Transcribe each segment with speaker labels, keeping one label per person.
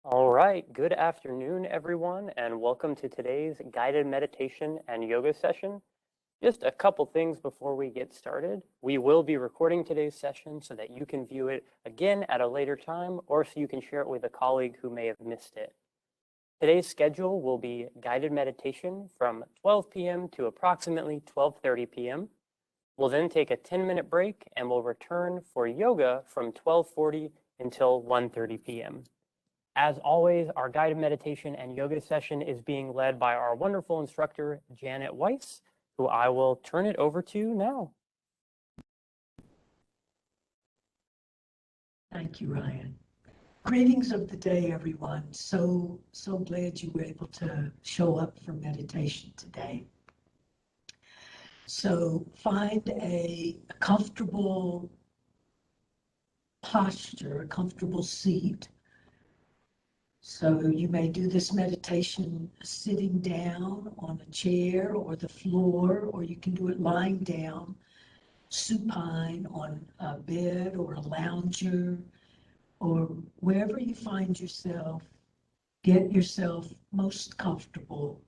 Speaker 1: All right, good afternoon, everyone, and welcome to today's guided meditation and yoga session. Just a couple things before we get started. We will be recording today's session so that you can view it again at a later time, or so you can share it with a colleague who may have missed it. Today's schedule will be guided meditation from 12 p.m. to approximately 12:30 p.m. We'll then take a 10-minute break and we'll return for yoga from 12:40 until 1:30 p.m. As always, our guided meditation and yoga session is being led by our wonderful instructor, Janet Weiss, who I will turn it over to now.
Speaker 2: Thank you, Ryan. Greetings of the day, everyone. So glad you were able to show up for meditation today. So find a comfortable posture, a comfortable seat. So you may do this meditation sitting down on a chair or the floor, or you can do it lying down, supine on a bed or a lounger, or wherever you find yourself. Get yourself most comfortable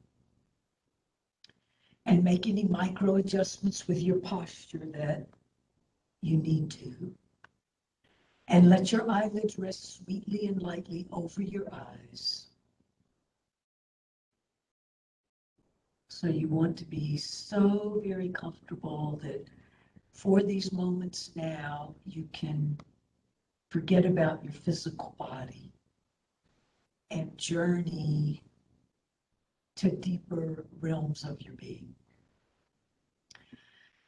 Speaker 2: and make any micro adjustments with your posture that you need to. And let your eyelids rest sweetly and lightly over your eyes. So you want to be so very comfortable that for these moments now, you can forget about your physical body and journey to deeper realms of your being.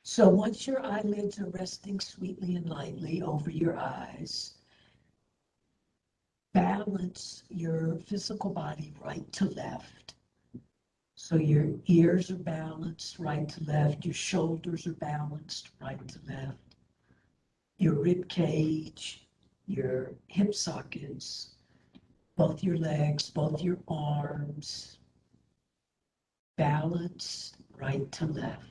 Speaker 2: So once your eyelids are resting sweetly and lightly over your eyes, balance your physical body right to left. So your ears are balanced right to left, your shoulders are balanced right to left, your rib cage, your hip sockets, both your legs, both your arms, balanced right to left.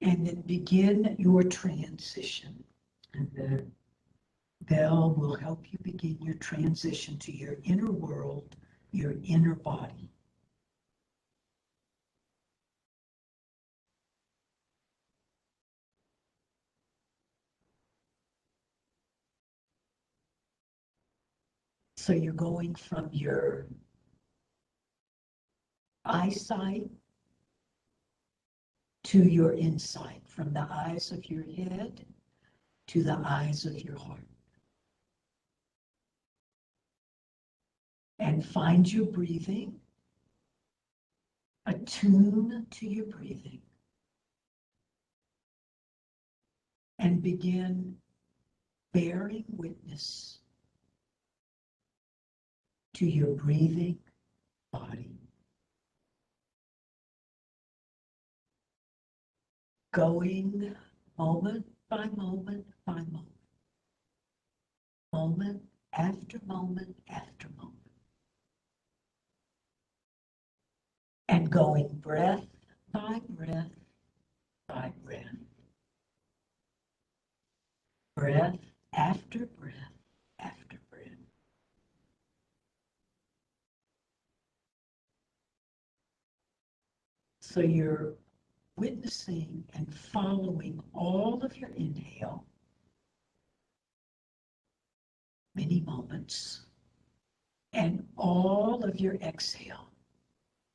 Speaker 2: And then begin your transition. And the bell will help you begin your transition to your inner world, your inner body. So you're going from your eyesight to your insight, from the eyes of your head to the eyes of your heart. And find your breathing, attune to your breathing, and begin bearing witness to your breathing body. Going moment by moment by moment, moment after moment after moment. And going breath by breath by breath. Breath after breath after breath. So you're witnessing and following all of your inhale, many moments, and all of your exhale,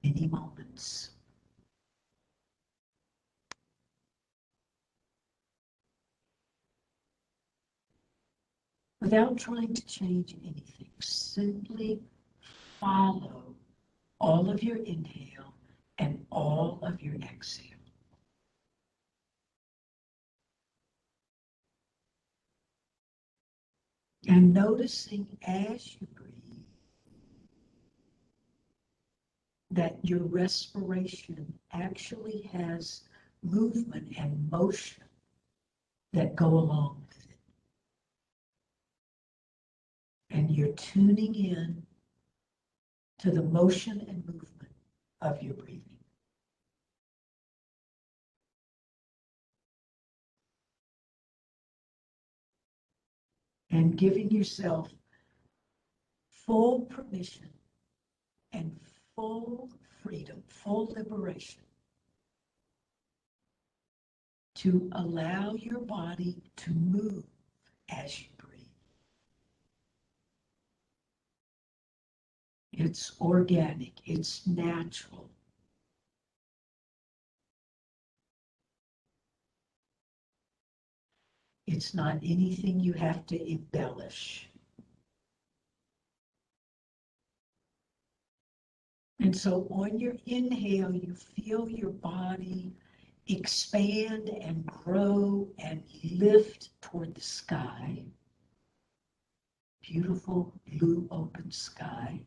Speaker 2: many moments. Without trying to change anything, simply follow all of your inhale and all of your exhale. And noticing as you breathe that your respiration actually has movement and motion that go along with it. And you're tuning in to the motion and movement of your breathing. and giving yourself full permission and full freedom, full liberation to allow your body to move as you breathe. It's organic, it's natural. It's not anything you have to embellish. And so on your inhale, you feel your body expand and grow and lift toward the sky. Beautiful blue open sky.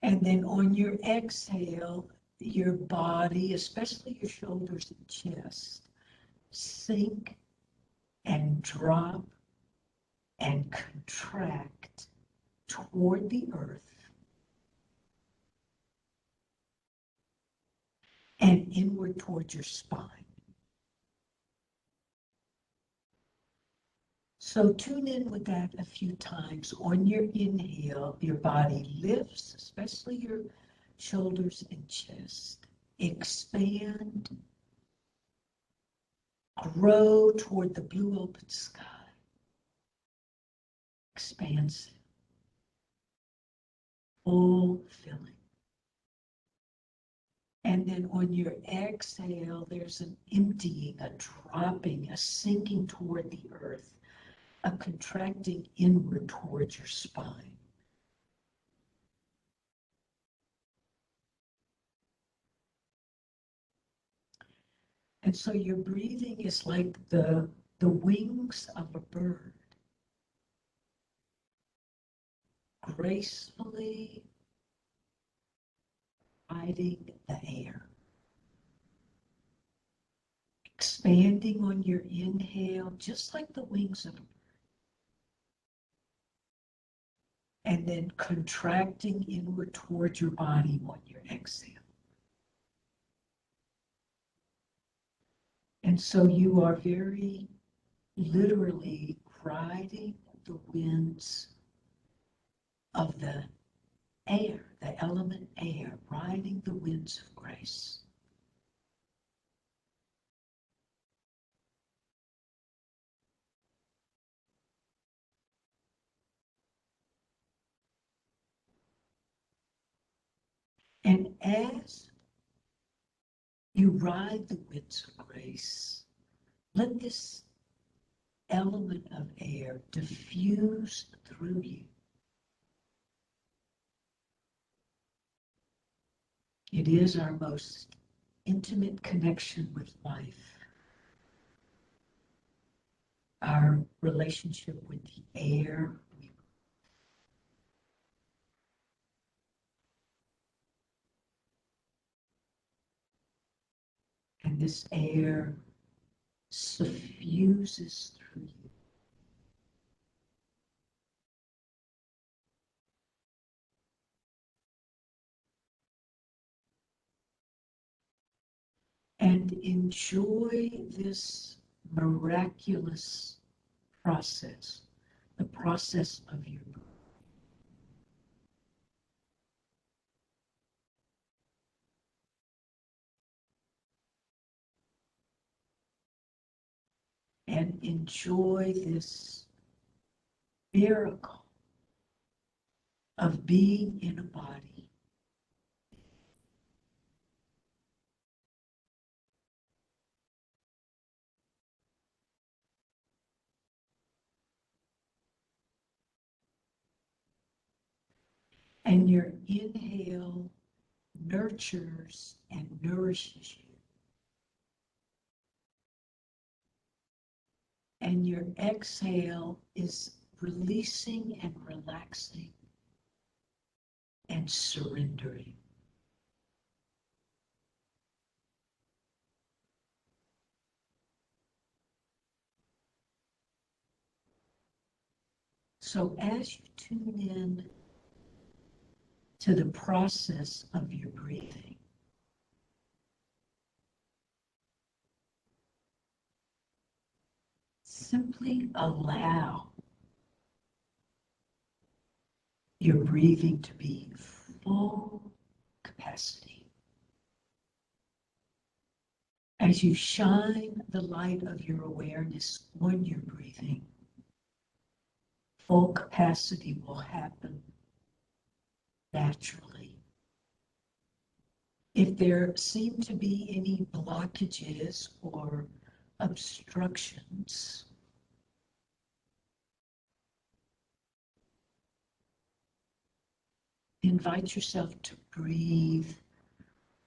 Speaker 2: And then on your exhale, your body, especially your shoulders and chest, sink and drop and contract toward the earth and inward towards your spine. So tune in with that a few times. On your inhale, your body lifts, especially your shoulders and chest. Expand, grow toward the blue open sky. Expansive, full filling. And then on your exhale, there's an emptying, a dropping, a sinking toward the earth, a contracting inward towards your spine. And so your breathing is like the wings of a bird, gracefully riding the air. Expanding on your inhale, just like the wings of a bird. And then contracting inward towards your body on your exhale. And so you are very literally riding the winds of the air, the element air, riding the winds of grace. And as you ride the winds of grace, let this element of air diffuse through you. It is our most intimate connection with life. Our relationship with the air. And this air suffuses through you. And enjoy this miraculous process, the process of your breath. And enjoy this miracle of being in a body and your inhale nurtures and nourishes you. And your exhale is releasing and relaxing and surrendering. So as you tune in to the process of your breathing, simply allow your breathing to be full capacity. As you shine the light of your awareness on your breathing, full capacity will happen naturally. If there seem to be any blockages or obstructions, invite yourself to breathe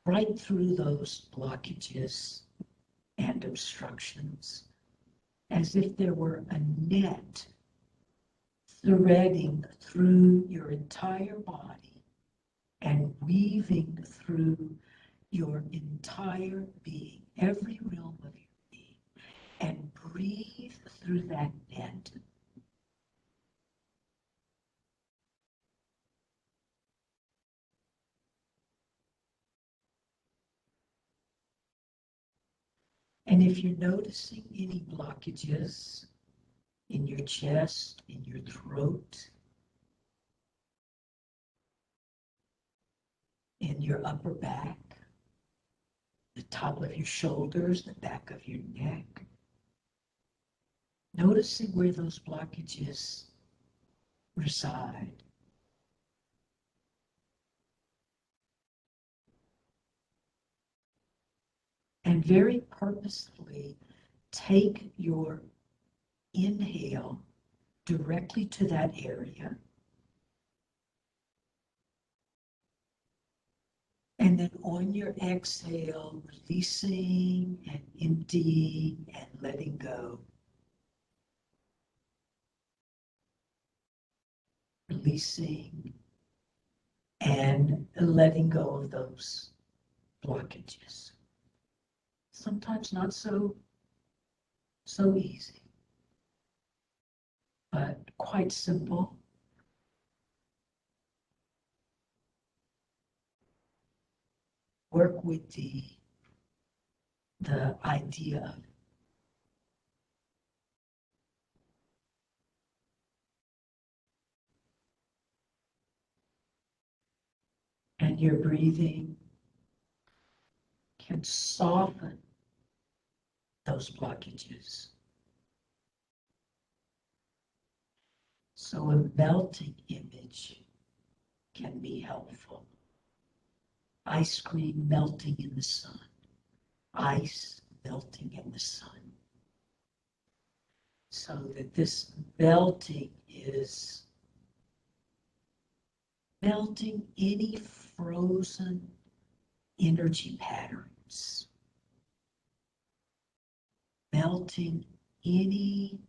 Speaker 2: right through those blockages and obstructions, as if there were a net threading through your entire body and weaving through your entire being, every realm of your being, and breathe through that net. And if you're noticing any blockages in your chest, in your throat, in your upper back, the top of your shoulders, the back of your neck, noticing where those blockages reside. And very purposefully take your inhale directly to that area. And then on your exhale, releasing and emptying and letting go. Releasing and letting go of those blockages. Sometimes not so easy, but quite simple. Work with the idea of and your breathing can soften those blockages. So a melting image can be helpful. Ice cream melting in the sun, ice melting in the sun. So that this melting is melting any frozen energy patterns, melting any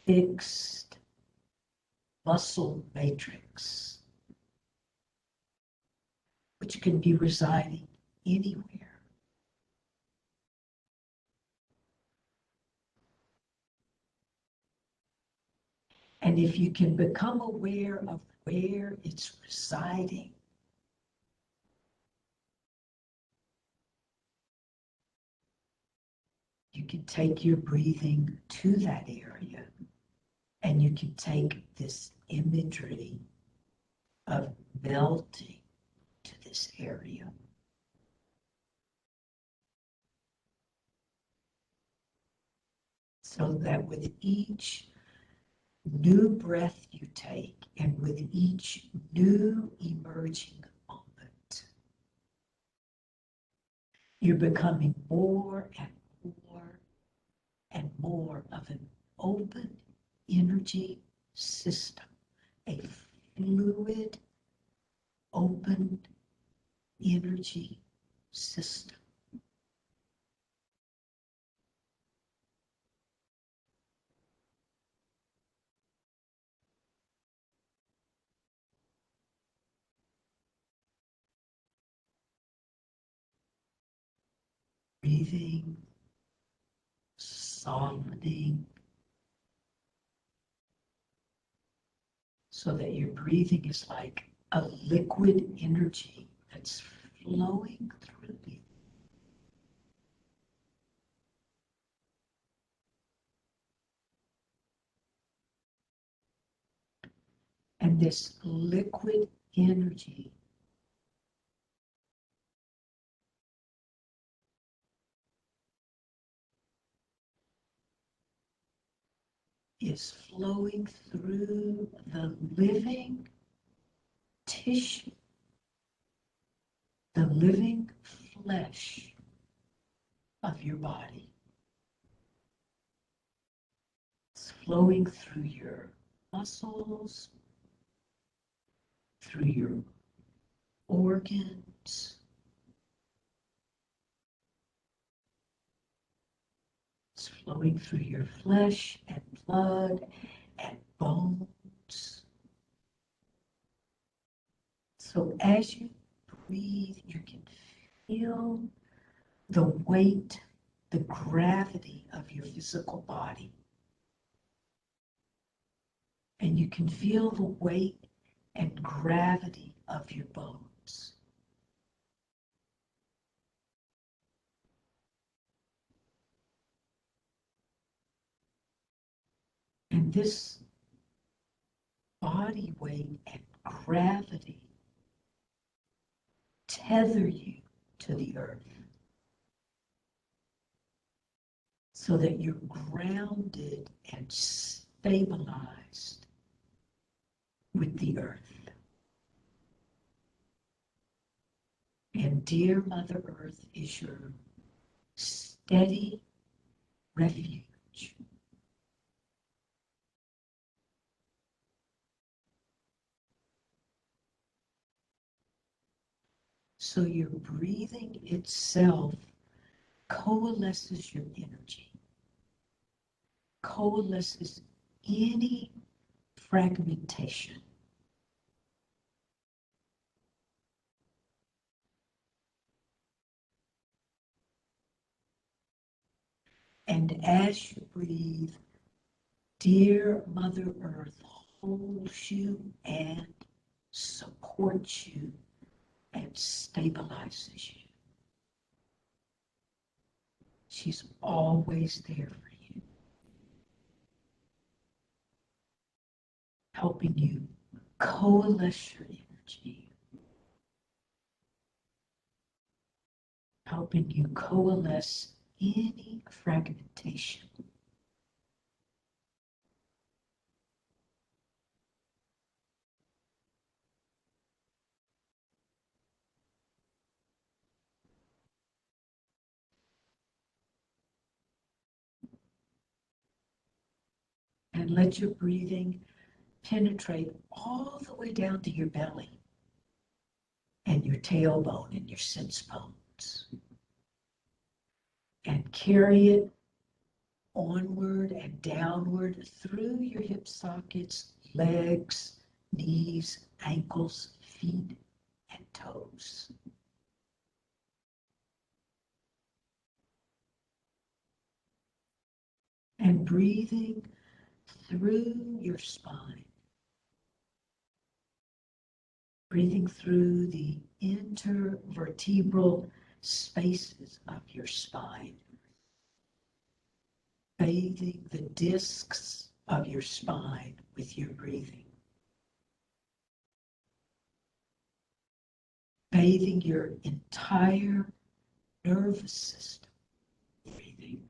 Speaker 2: fixed muscle matrix, which can be residing anywhere. And if you can become aware of where it's residing, you can take your breathing to that area, and you can take this imagery of melting to this area. So that with each new breath you take and with each new emerging moment, you're becoming more and more and more of an open energy system, a fluid, open energy system. Breathing, softening, so that your breathing is like a liquid energy that's flowing through you. And this liquid energy is flowing through the living tissue, the living flesh of your body. It's flowing through your muscles, through your organs. It's flowing through your flesh and blood and bones. So as you breathe, you can feel the weight, the gravity of your physical body. And you can feel the weight and gravity of your bones. And this body weight and gravity tether you to the earth so that you're grounded and stabilized with the earth. And dear Mother Earth is your steady refuge. So your breathing itself coalesces your energy, coalesces any fragmentation. And as you breathe, dear Mother Earth holds you and supports you and stabilizes you. She's always there for you, helping you coalesce your energy, helping you coalesce any fragmentation. And let your breathing penetrate all the way down to your belly and your tailbone and your sits bones. And carry it onward and downward through your hip sockets, legs, knees, ankles, feet, and toes. And breathing through your spine, breathing through the intervertebral spaces of your spine, bathing the discs of your spine with your breathing, bathing your entire nervous system, breathing.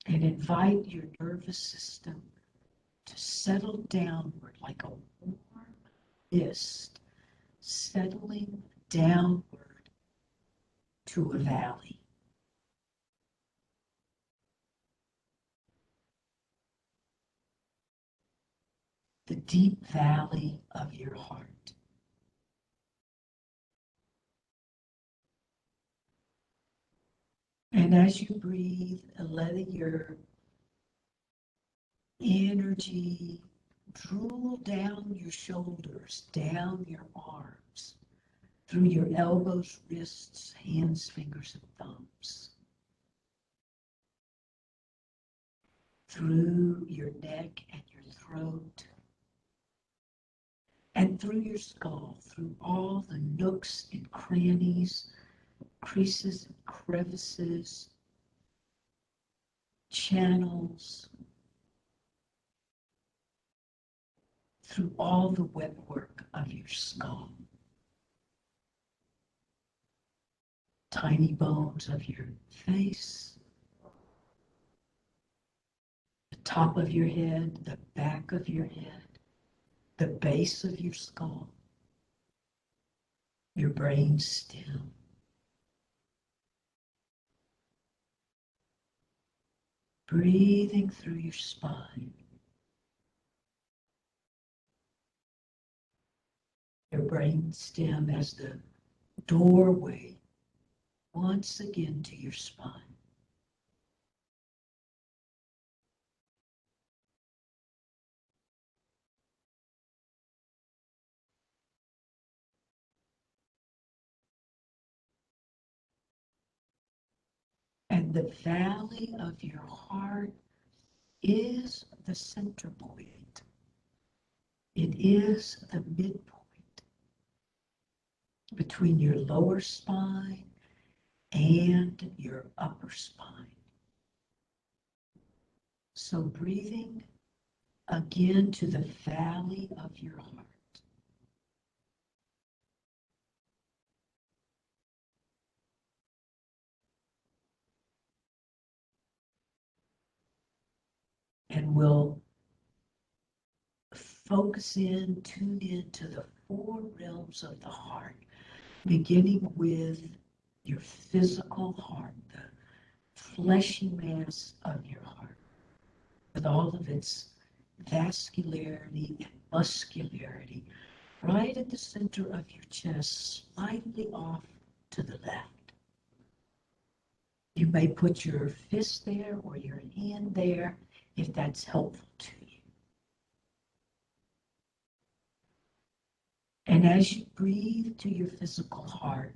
Speaker 2: And invite your nervous system to settle downward like a warm mist, settling downward to a valley. The deep valley of your heart. And as you breathe, letting your energy drool down your shoulders, down your arms, through your elbows, wrists, hands, fingers, and thumbs, through your neck and your throat, and through your skull, through all the nooks and crannies creases, crevices, channels, through all the wetwork of your skull. Tiny bones of your face, the top of your head, the back of your head, the base of your skull, your brain stem. Breathing through your spine. Your brain stem as the doorway once again to your spine. And the valley of your heart is the center point. It is the midpoint between your lower spine and your upper spine. So breathing again to the valley of your heart. And we'll focus in, tune in to the four realms of the heart, beginning with your physical heart, the fleshy mass of your heart, with all of its vascularity and muscularity, right at the center of your chest, slightly off to the left. You may put your fist there or your hand there if that's helpful to you. And as you breathe to your physical heart,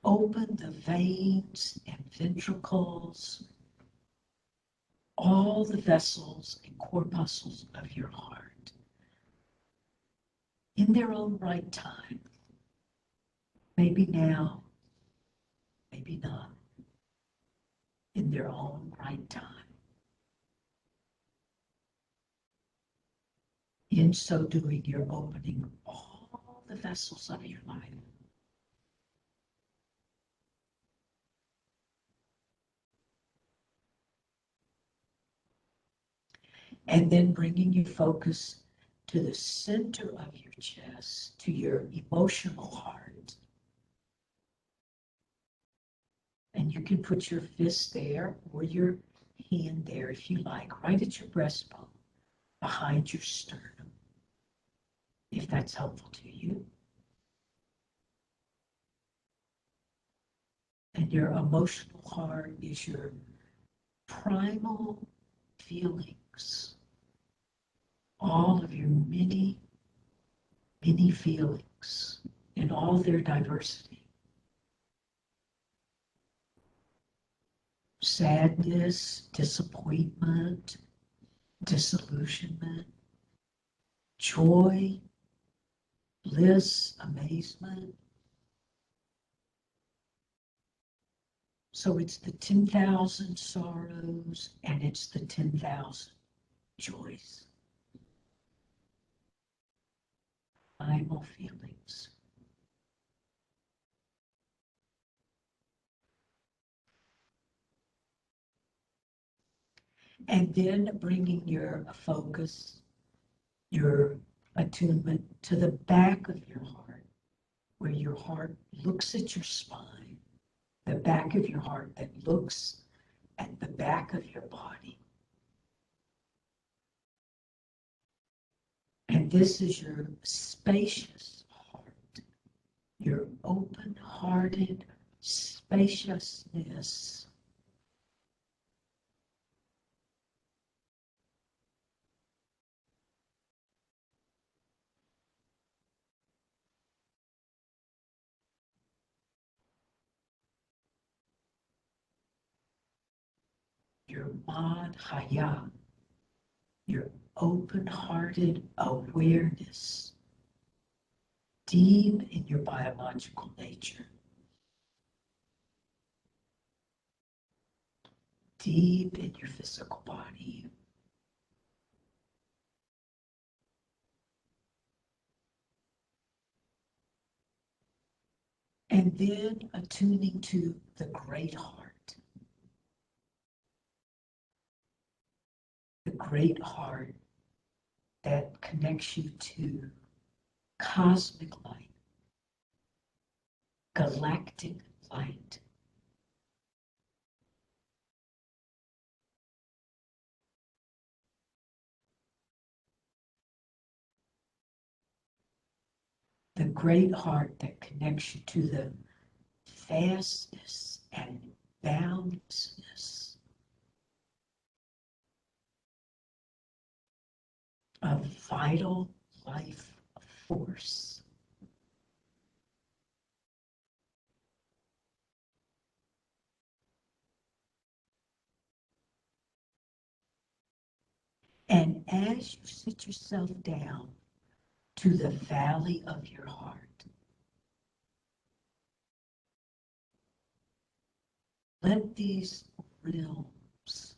Speaker 2: open the veins and ventricles, all the vessels and corpuscles of your heart in their own right time. Maybe now, maybe not, in their own right time. In so doing, you're opening all the vessels of your life. And then bringing your focus to the center of your chest, to your emotional heart. And you can put your fist there or your hand there if you like, right at your breastbone, behind your sternum, if that's helpful to you. And your emotional heart is your primal feelings, all of your many, many feelings in all their diversity. Sadness, disappointment, disillusionment, joy, bliss, amazement. So it's the 10,000 sorrows and it's the 10,000 joys. Primal feelings. And then bringing your focus, your attunement to the back of your heart, where your heart looks at your spine, the back of your heart that looks at the back of your body. And this is your spacious heart, your open-hearted spaciousness. Your madhya, your open-hearted awareness, deep in your biological nature. deep in your physical body. And then attuning to the great heart. The great heart that connects you to cosmic light, galactic light. The great heart that connects you to the vastness and boundlessness of vital life force. And as you sit yourself down to the valley of your heart, let these realms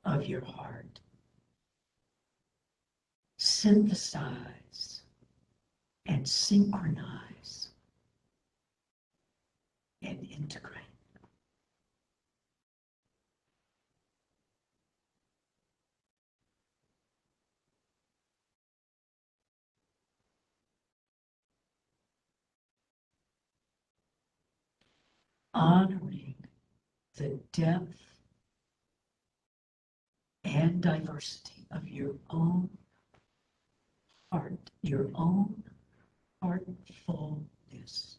Speaker 2: of your heart synthesize and synchronize and integrate. Honoring the depth and diversity of your own heart, your own heartfulness.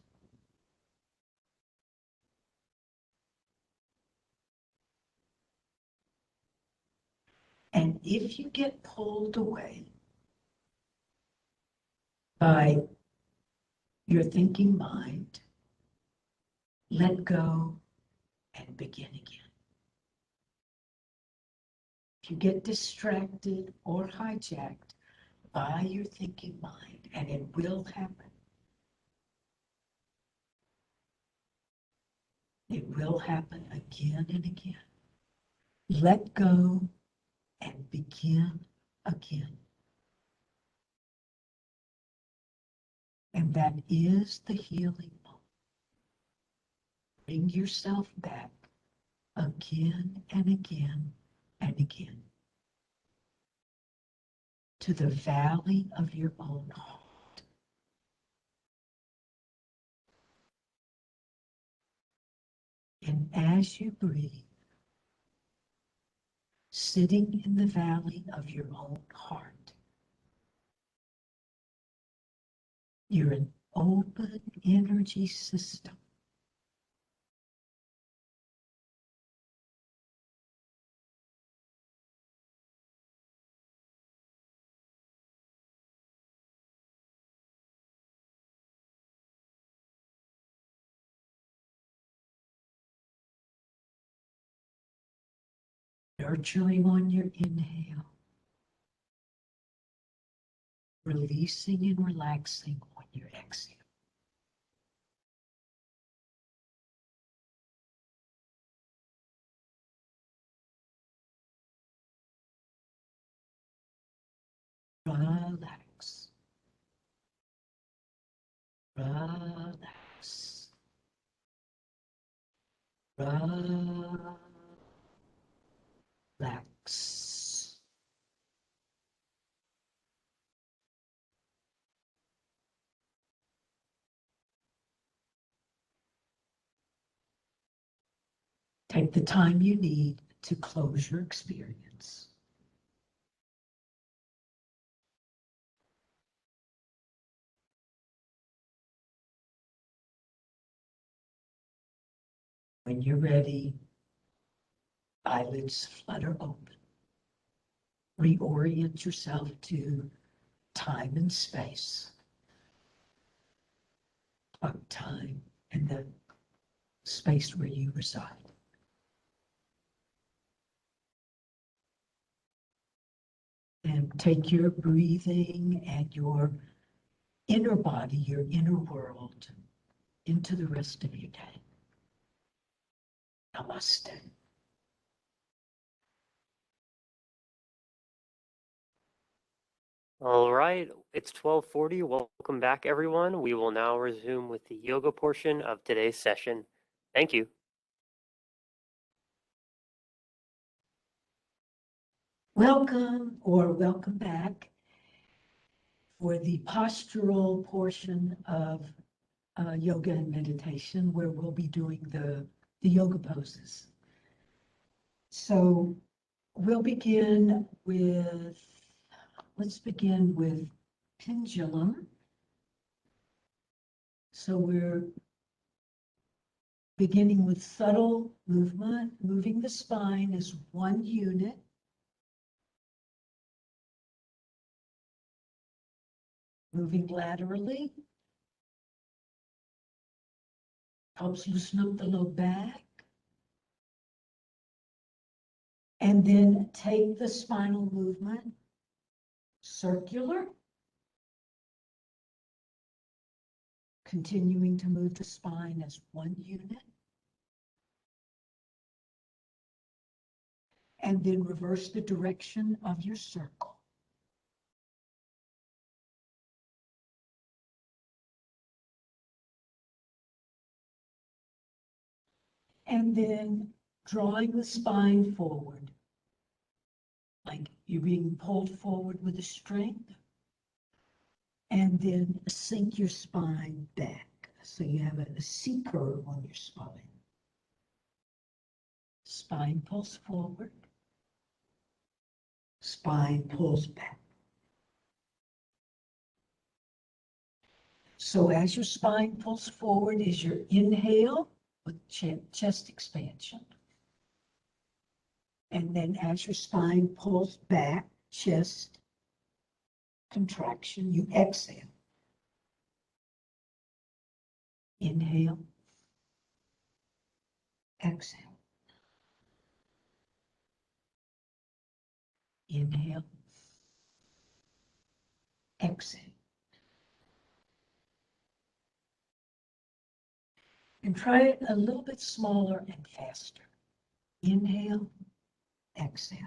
Speaker 2: And if you get pulled away by your thinking mind, let go and begin again. If you get distracted or hijacked by your thinking mind, and it will happen, it will happen again and again. Let go and begin again. And that is the healing moment. Bring yourself back again and again and again to the valley of your own heart. And as you breathe, sitting in the valley of your own heart, you're an open energy system. Nurturing on your inhale, releasing and relaxing on your exhale. Relax. Relax. Relax. Take the time you need to close your experience. When you're ready, eyelids flutter open. Reorient yourself to time and space. Time and the space where you reside. And take your breathing and your inner body, your inner world, into the rest of your day. Namaste.
Speaker 1: All right, it's 12:40. Welcome back, everyone. We will now resume with the yoga portion of today's session. Thank you.
Speaker 2: Welcome back for the postural portion of yoga and meditation, where we'll be doing the yoga poses. So we'll begin with, let's begin with pendulum. So we're beginning with subtle movement, moving the spine as one unit. Moving laterally. Helps loosen up the low back. And then take the spinal movement circular. Continuing to move the spine as one unit. And then reverse the direction of your circle. And then drawing the spine forward, like you're being pulled forward with a string. And then sink your spine back. So you have a C curve on your spine. Spine pulls forward. Spine pulls back. So as your spine pulls forward is your inhale with chest expansion. And then as your spine pulls back, chest contraction, you exhale. Inhale, exhale. Inhale, exhale. And try it a little bit smaller and faster. Inhale, exhale.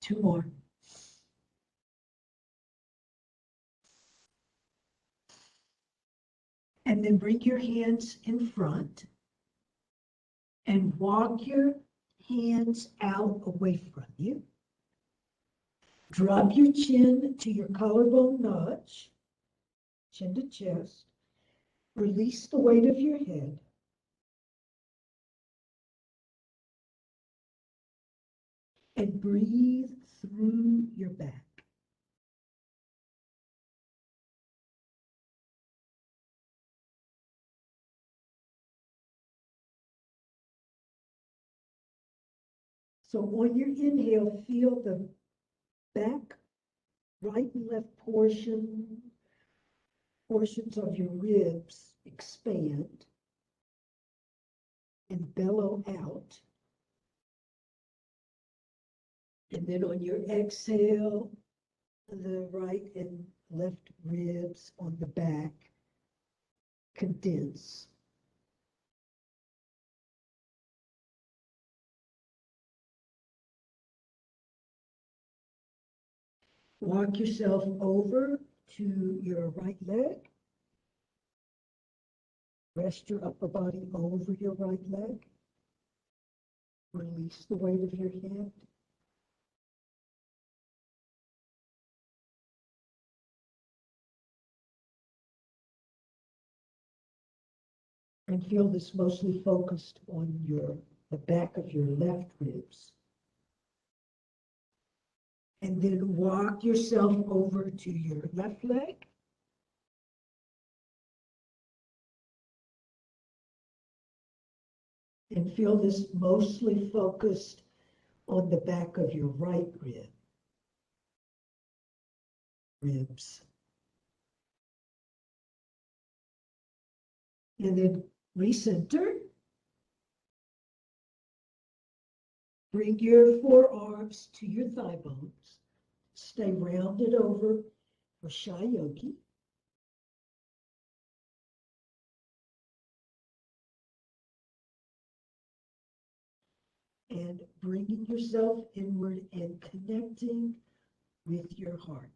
Speaker 2: Two more. And then bring your hands in front and walk your hands out away from you. Drop your chin to your collarbone notch, chin to chest. Release the weight of your head. And breathe through your back. So on your inhale, feel the back, right and left portions of your ribs expand and bellow out. And then on your exhale, the right and left ribs on the back condense. Walk yourself over to your right leg. Rest your upper body over your right leg. Release the weight of your head. And feel this mostly focused on the back of your left ribs. And then walk yourself over to your left leg. And feel this mostly focused on the back of your right ribs. And then recenter. Bring your forearms to your thigh bones. Stay rounded over for Shy Yogi. and bringing yourself inward and connecting with your heart.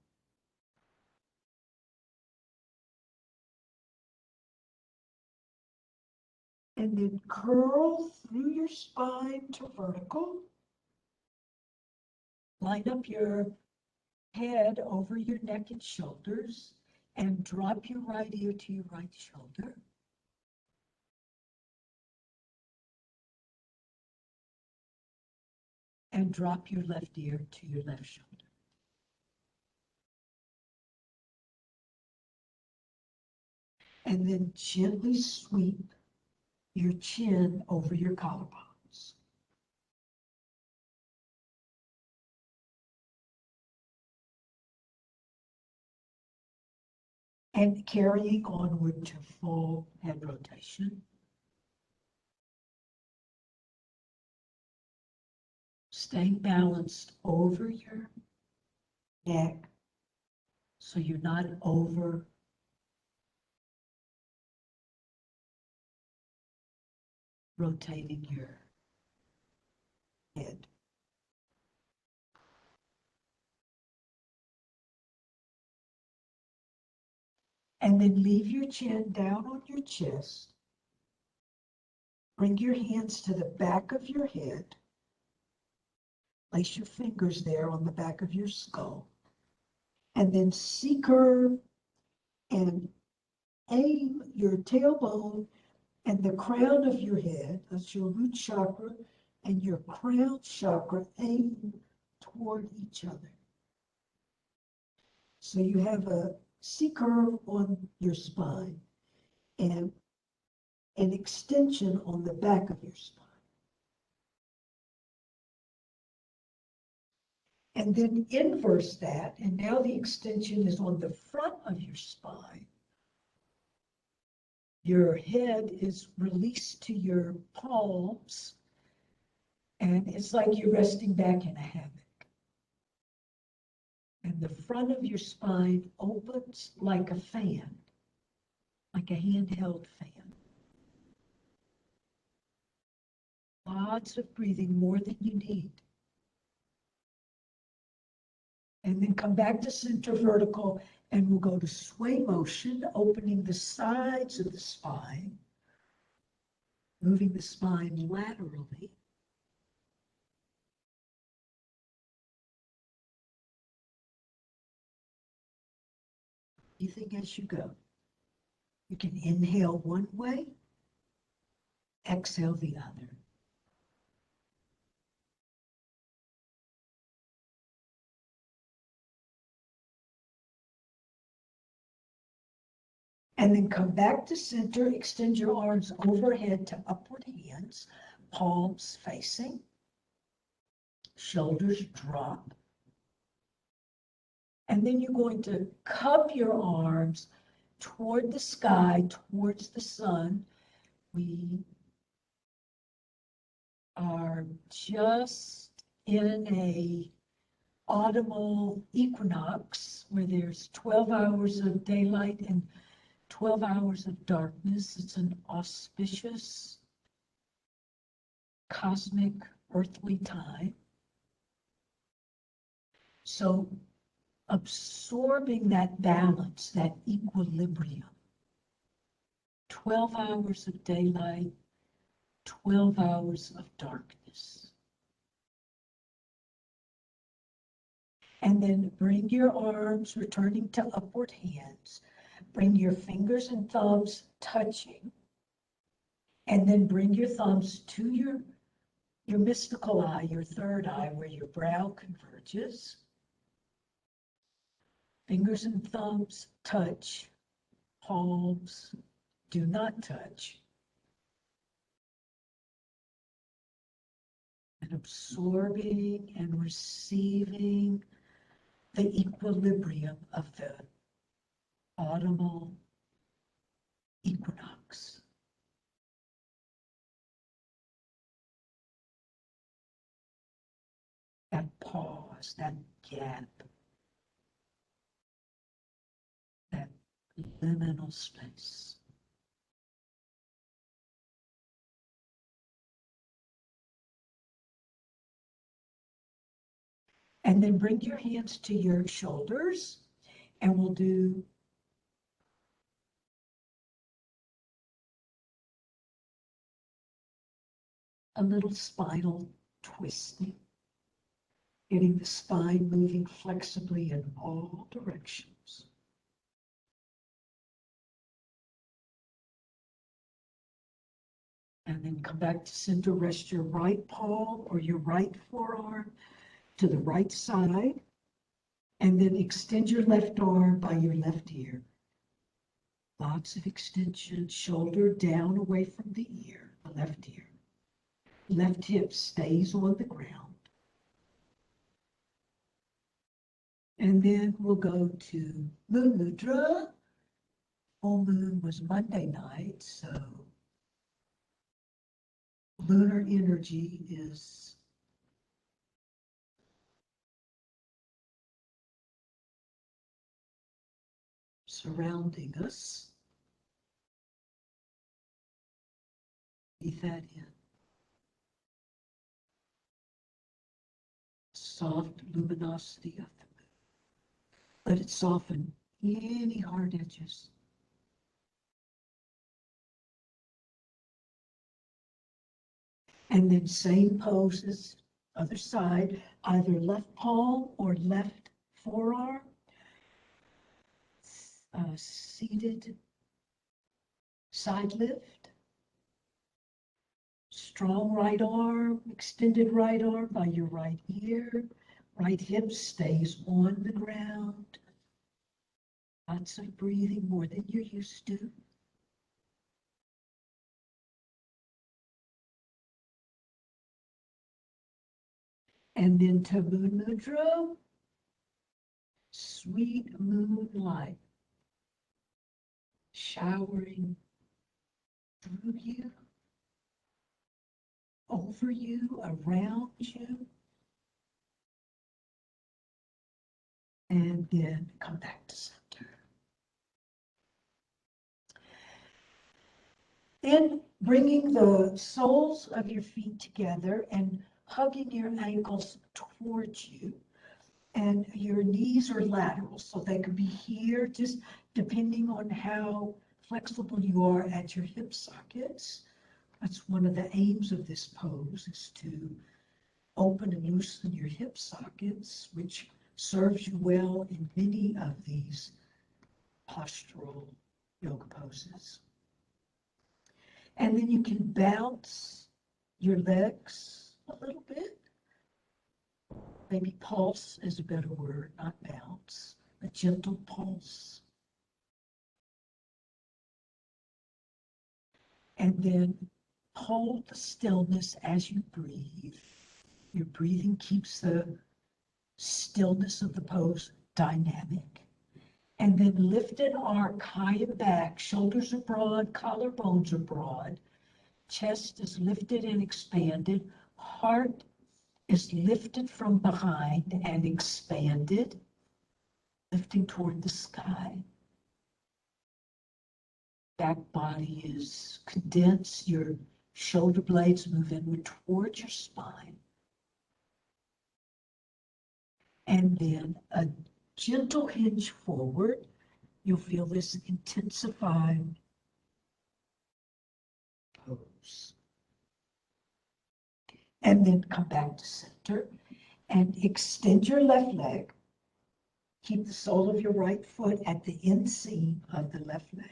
Speaker 2: And then curl through your spine to vertical. Line up your head over your neck and shoulders and drop your right ear to your right shoulder. And drop your left ear to your left shoulder. And then gently sweep your chin over your collarbones. And carrying onward to full head rotation. Staying balanced over your neck so you're not over rotating your head. And then leave your chin down on your chest. Bring your hands to the back of your head. Place your fingers there on the back of your skull. And then C-curve and aim your tailbone and the crown of your head, that's your root chakra, and your crown chakra aim toward each other. So you have a C-curve on your spine and an extension on the back of your spine. And then inverse that, and now the extension is on the front of your spine. Your head is released to your palms, and it's like you're resting back in a hammock. And the front of your spine opens like a fan, like a handheld fan. Lots of breathing, more than you need. And then come back to center vertical, and we'll go to sway motion, opening the sides of the spine, moving the spine laterally. Breathing as you go. You can inhale one way, exhale the other. And then come back to center, extend your arms overhead to upward hands, palms facing, shoulders drop. And then you're going to cup your arms toward the sky, towards the sun. We are just in a autumnal equinox where there's 12 hours of daylight and 12 hours of darkness. It's an auspicious cosmic earthly time. So absorbing that balance, that equilibrium, 12 hours of daylight, 12 hours of darkness. And then bring your arms, returning to upward hands. Bring your fingers and thumbs touching. And then bring your thumbs to your mystical eye, your third eye, where your brow converges. Fingers and thumbs touch, palms do not touch. And absorbing and receiving the equilibrium of the autumnal equinox. That pause, that gap, that liminal space. And then bring your hands to your shoulders, and we'll do a little spinal twisting, getting the spine moving flexibly in all directions. And then come back to center, rest your right palm or your right forearm to the right side, and then extend your left arm by your left ear. Lots of extension, shoulder down away from the ear, the left ear. Left hip stays on the ground. And then we'll go to Moon Mudra. Full moon was Monday night, so lunar energy is surrounding us. Breathe that in. Soft luminosity of the moon. Let it soften any hard edges. And then same poses, other side, either left palm or left forearm. Seated side lift. Strong right arm, extended right arm by your right ear. Right hip stays on the ground. Lots of breathing, more than you're used to. And then to Moon Mudra, sweet moonlight, showering through you, over you, around you. And then come back to center. Then bringing the soles of your feet together and hugging your ankles towards you. And your knees are lateral, so they could be here, just depending on how flexible you are at your hip sockets. That's one of the aims of this pose, is to open and loosen your hip sockets, which serves you well in many of these postural yoga poses. And then you can bounce your legs a little bit. Maybe pulse is a better word, not bounce, a gentle pulse. And then hold the stillness as you breathe. Your breathing keeps the stillness of the pose dynamic. And then lift and arc high and back. Shoulders are broad, collarbones are broad. Chest is lifted and expanded. Heart is lifted from behind and expanded, lifting toward the sky. Back body is condensed. Your shoulder blades move inward towards your spine. And then a gentle hinge forward. You'll feel this intensified pose. And then come back to center and extend your left leg. Keep the sole of your right foot at the inseam of the left leg.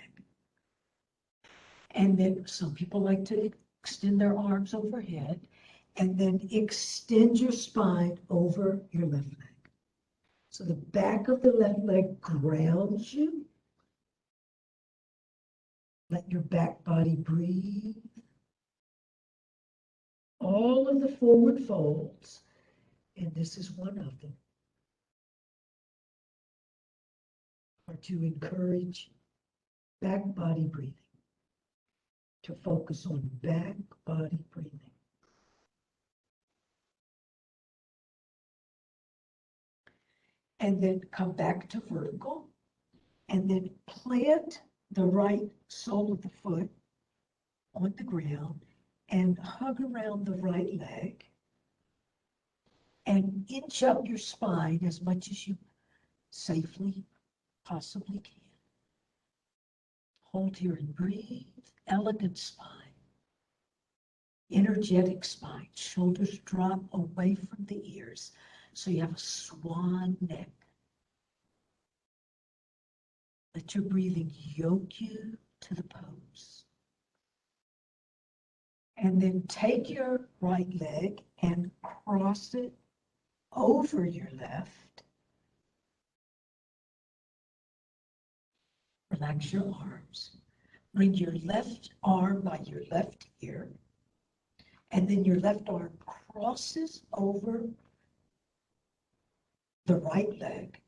Speaker 2: And then some people like to extend their arms overhead, and then extend your spine over your left leg. So the back of the left leg grounds you. Let your back body breathe. All of the forward folds, and this is one of them, are to encourage back body breathing, to focus on back body breathing. And then come back to vertical, and then plant the right sole of the foot on the ground and hug around the right leg and inch up your spine as much as you safely possibly can. Hold here and breathe. Elegant spine, energetic spine. Shoulders drop away from the ears, so you have a swan neck. Let your breathing yoke you to the pose. And then take your right leg and cross it over your left. Relax your arms. Bring your left arm by your left ear. And then your left arm crosses over the right leg.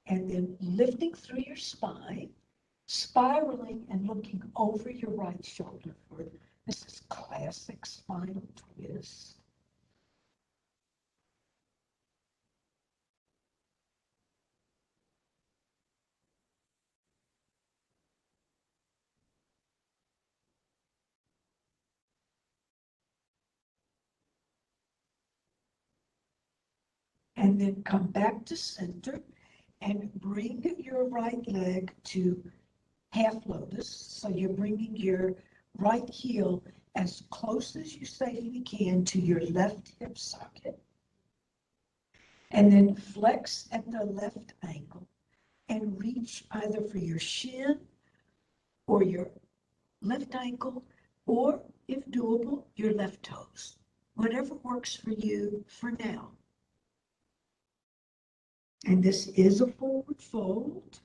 Speaker 2: And then lifting through your spine, spiraling and looking over your right shoulder. This is classic spinal twist. And then come back to center and bring your right leg to half lotus. So you're bringing your right heel as close as you safely can to your left hip socket. And then flex at the left ankle and reach either for your shin or your left ankle, or if doable, your left toes. Whatever works for you for now. And this is a forward fold.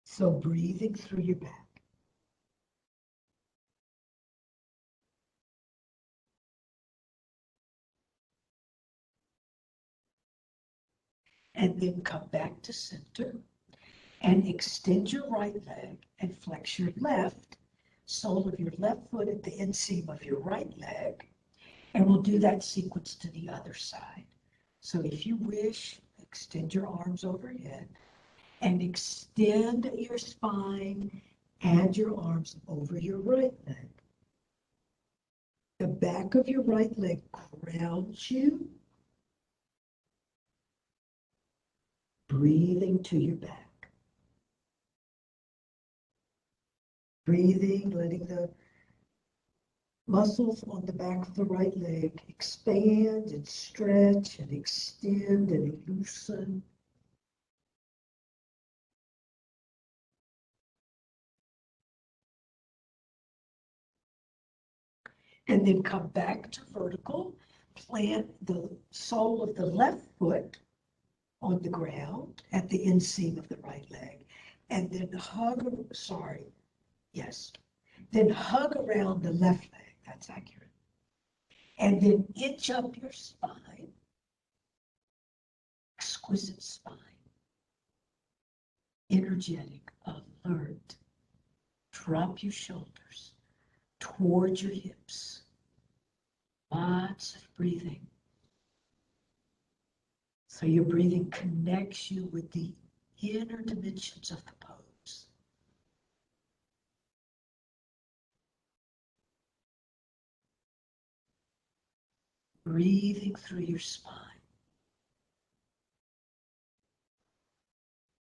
Speaker 2: So breathing through your back. And then come back to center and extend your right leg and flex your left sole of your left foot at the inseam of your right leg. And we'll do that sequence to the other side. So if you wish, extend your arms overhead and extend your spine and your arms over your right leg. The back of your right leg grounds you. Breathing to your back. Breathing, letting the muscles on the back of the right leg expand and stretch and extend and loosen. And then come back to vertical. Plant the sole of the left foot on the ground at the inseam of the right leg. And then then hug around the left leg. That's accurate. And then inch up your spine. Exquisite spine. Energetic, alert. Drop your shoulders towards your hips. Lots of breathing. So your breathing connects you with the inner dimensions of the pose. Breathing through your spine.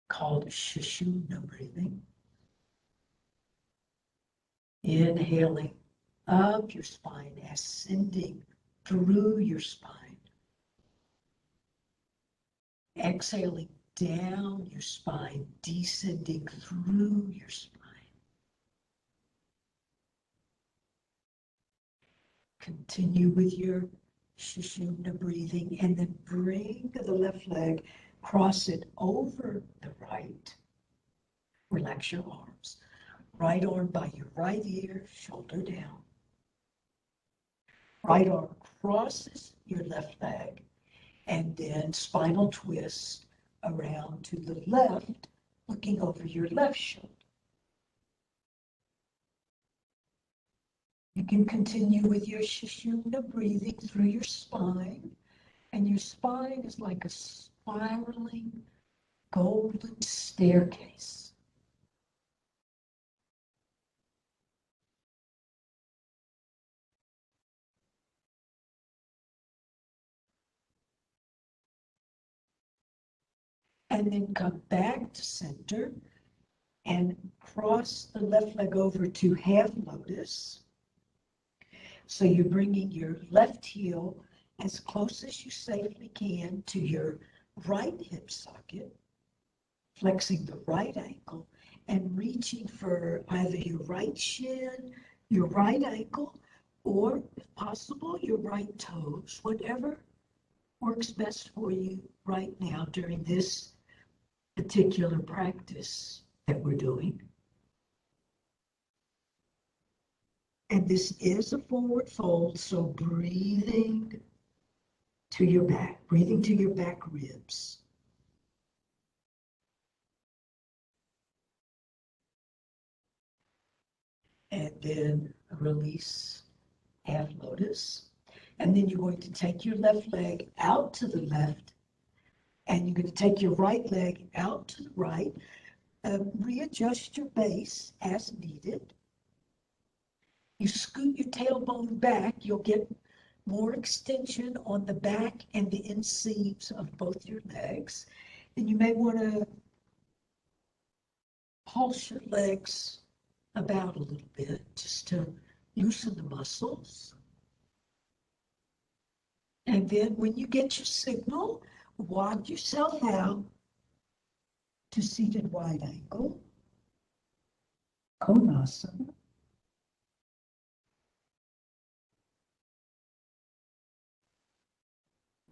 Speaker 2: Called Sushumna breathing. Inhaling up your spine, ascending through your spine. Exhaling down your spine, descending through your spine. Continue with your Sushumna breathing and then bring the left leg, cross it over the right. Relax your arms. Right arm by your right ear, shoulder down. Right arm crosses your left leg and then spinal twist around to the left, looking over your left shoulder. You can continue with your Sushumna breathing through your spine, and your spine is like a spiraling golden staircase. and then come back to center and cross the left leg over to half lotus. So you're bringing your left heel as close as you safely can to your right hip socket, flexing the right ankle and reaching for either your right shin, your right ankle, or if possible, your right toes, whatever works best for you right now during this particular practice that we're doing. And this is a forward fold, so breathing to your back ribs. And then release half lotus. And then you're going to take your left leg out to the left, and you're going to take your right leg out to the right. Readjust your base as needed. You scoot your tailbone back, you'll get more extension on the back and the inseams of both your legs. And you may want to pulse your legs about a little bit just to loosen the muscles. And then when you get your signal, walk yourself out to seated wide angle, Konasana.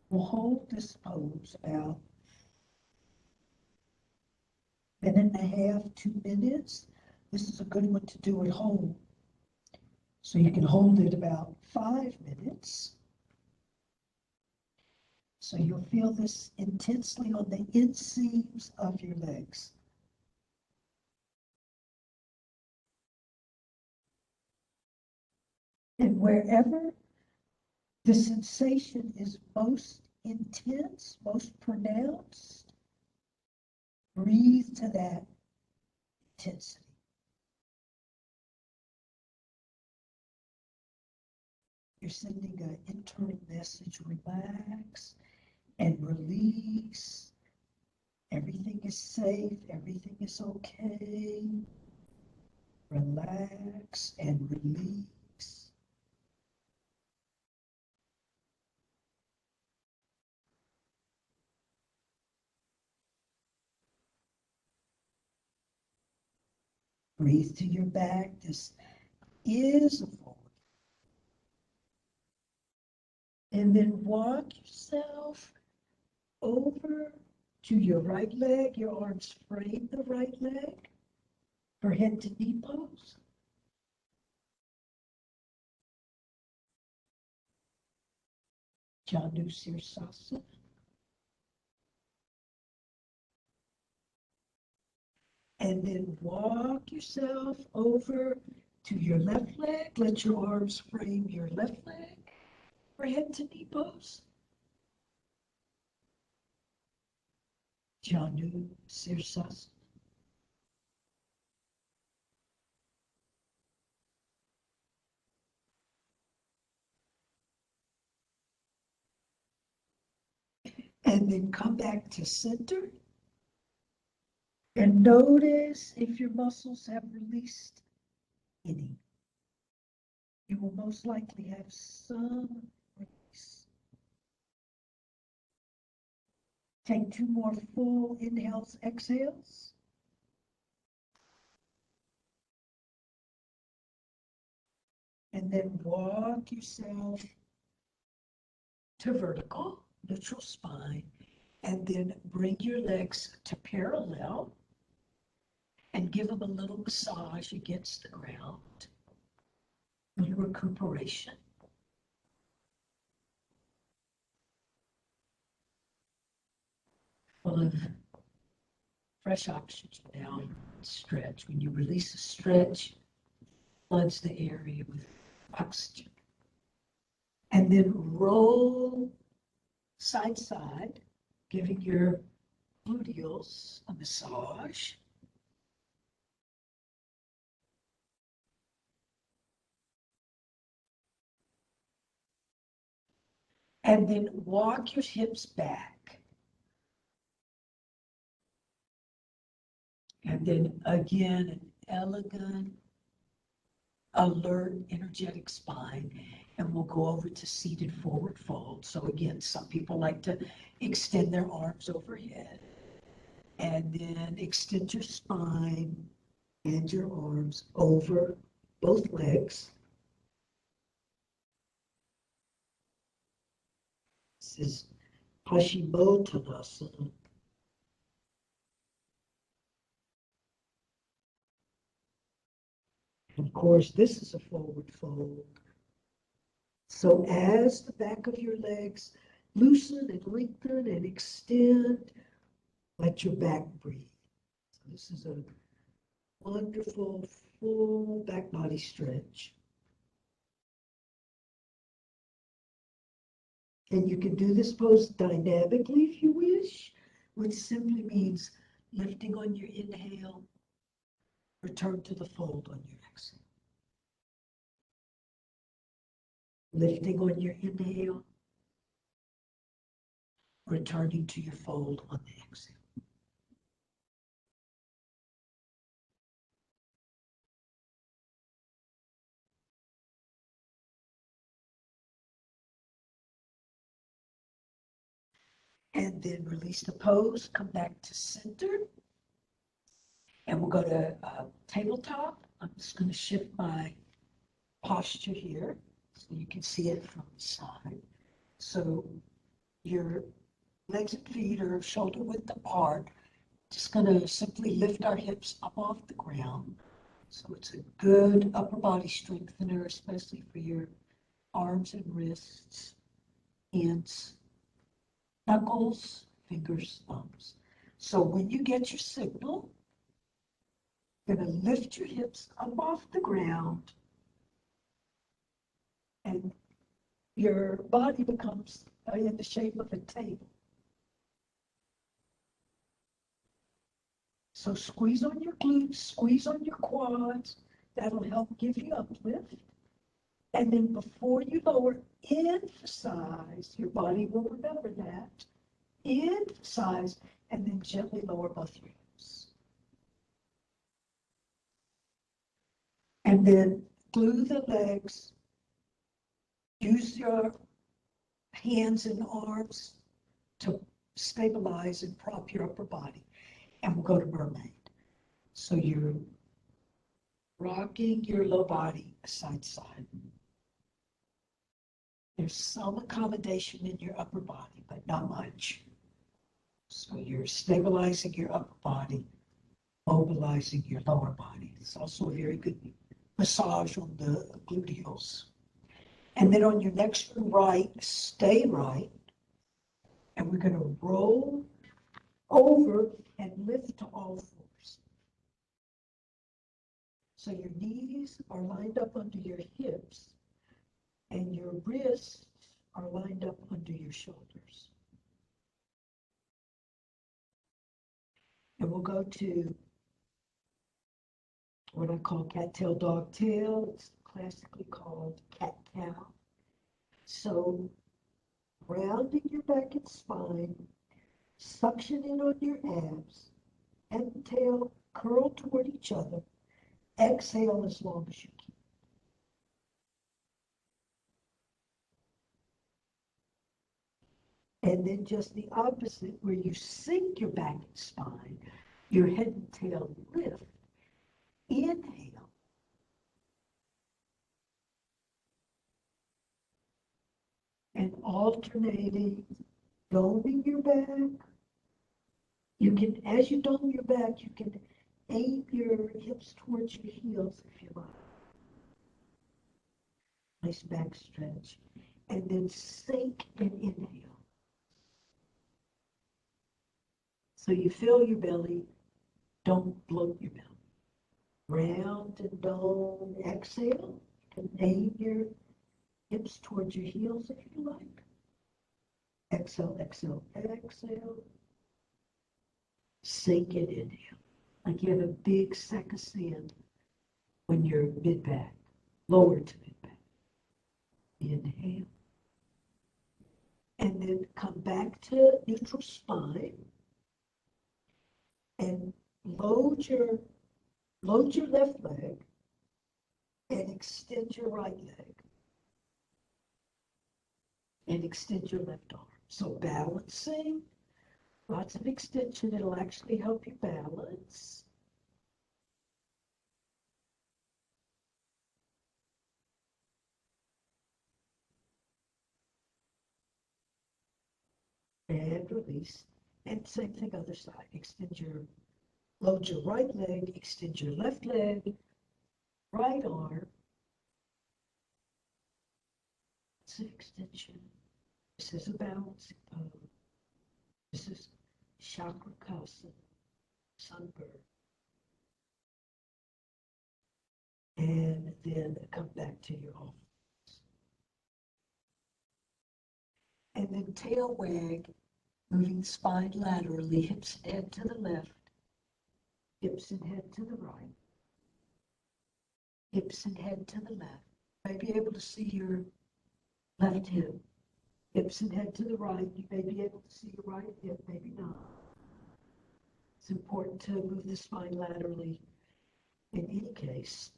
Speaker 2: We'll hold this pose about a minute and a half, 2 minutes. This is a good one to do at home. So you can hold it about 5 minutes. So you'll feel this intensely on the inseams of your legs. And wherever the sensation is most intense, most pronounced, breathe to that intensity. You're sending an internal message, relax and release. Everything is safe, everything is okay. Relax and release. Breathe to your back. This is a forward. And then walk yourself over to your right leg. Your arms frame the right leg for head to knee pose. Janu Sirsasana. And then walk yourself over to your left leg. Let your arms frame your left leg for head to knee pose. Janu Sirsasana. And then come back to center. And notice if your muscles have released any. You will most likely have some release. Take 2 more full inhales, exhales. And then walk yourself to vertical, neutral spine, and then bring your legs to parallel and give them a little massage against the ground. A little recuperation. Full of fresh oxygen now. Stretch. When you release a stretch, floods the area with oxygen. And then roll side to side, giving your gluteals a massage. And then walk your hips back. And then again, an elegant, alert, energetic spine. And we'll go over to seated forward fold. So again, some people like to extend their arms overhead. And then extend your spine and your arms over both legs. This is Paschimottanasana. Of course, this is a forward fold. So as the back of your legs loosen and lengthen and extend, let your back breathe. So this is a wonderful full back body stretch. And you can do this pose dynamically if you wish, which simply means lifting on your inhale, return to the fold on your exhale. Lifting on your inhale, returning to your fold on the exhale. And then release the pose, come back to center. And we'll go to tabletop. I'm just going to shift my posture here so you can see it from the side. So your legs and feet are shoulder width apart. Just going to simply lift our hips up off the ground. So it's a good upper body strengthener, especially for your arms and wrists, hands, knuckles, fingers, thumbs. So when you get your signal, you're going to lift your hips up off the ground and your body becomes in the shape of a table. So squeeze on your glutes, squeeze on your quads. That'll help give you uplift. And then before you lower, emphasize, your body will remember that. Emphasize, and then gently lower both your hips. And then glue the legs. Use your hands and arms to stabilize and prop your upper body. And we'll go to mermaid. So you're rocking your low body side to side. There's some accommodation in your upper body, but not much. So you're stabilizing your upper body, mobilizing your lower body. It's also a very good massage on the gluteals. And then on your next right, stay right. And we're going to roll over and lift to all fours. So your knees are lined up under your hips and your wrists are lined up under your shoulders. And we'll go to what I call cat-tail, dog-tail. It's classically called cat-cow. So rounding your back and spine, suction in on your abs, head and tail curl toward each other. Exhale as long as you can. And then just the opposite, where you sink your back and spine, your head and tail lift. Inhale. And alternating, doming your back. You can, as you dome your back, you can aim your hips towards your heels if you like. Nice back stretch. And then sink and inhale. So you fill your belly, don't bloat your belly. Round and dome, exhale. You can aim your hips towards your heels if you like. Exhale, exhale, exhale. Sink and inhale. Like you have a big sack of sand when you're mid-back, lower to mid-back. Inhale. And then come back to neutral spine. And load your, load your left leg and extend your right leg and extend your left arm. So balancing, lots of extension, it'll actually help you balance. And release. And same thing other side. Extend your, load your right leg, extend your left leg, right arm. It's an extension. This is a balancing pose. This is Chakrasana, sunburn. And then come back to your arm. And then tail wag, moving the spine laterally, hips and head to the left, hips and head to the right, hips and head to the left. You may be able to see your left hip, hips and head to the right. You may be able to see your right hip, maybe not. It's important to move the spine laterally in any case.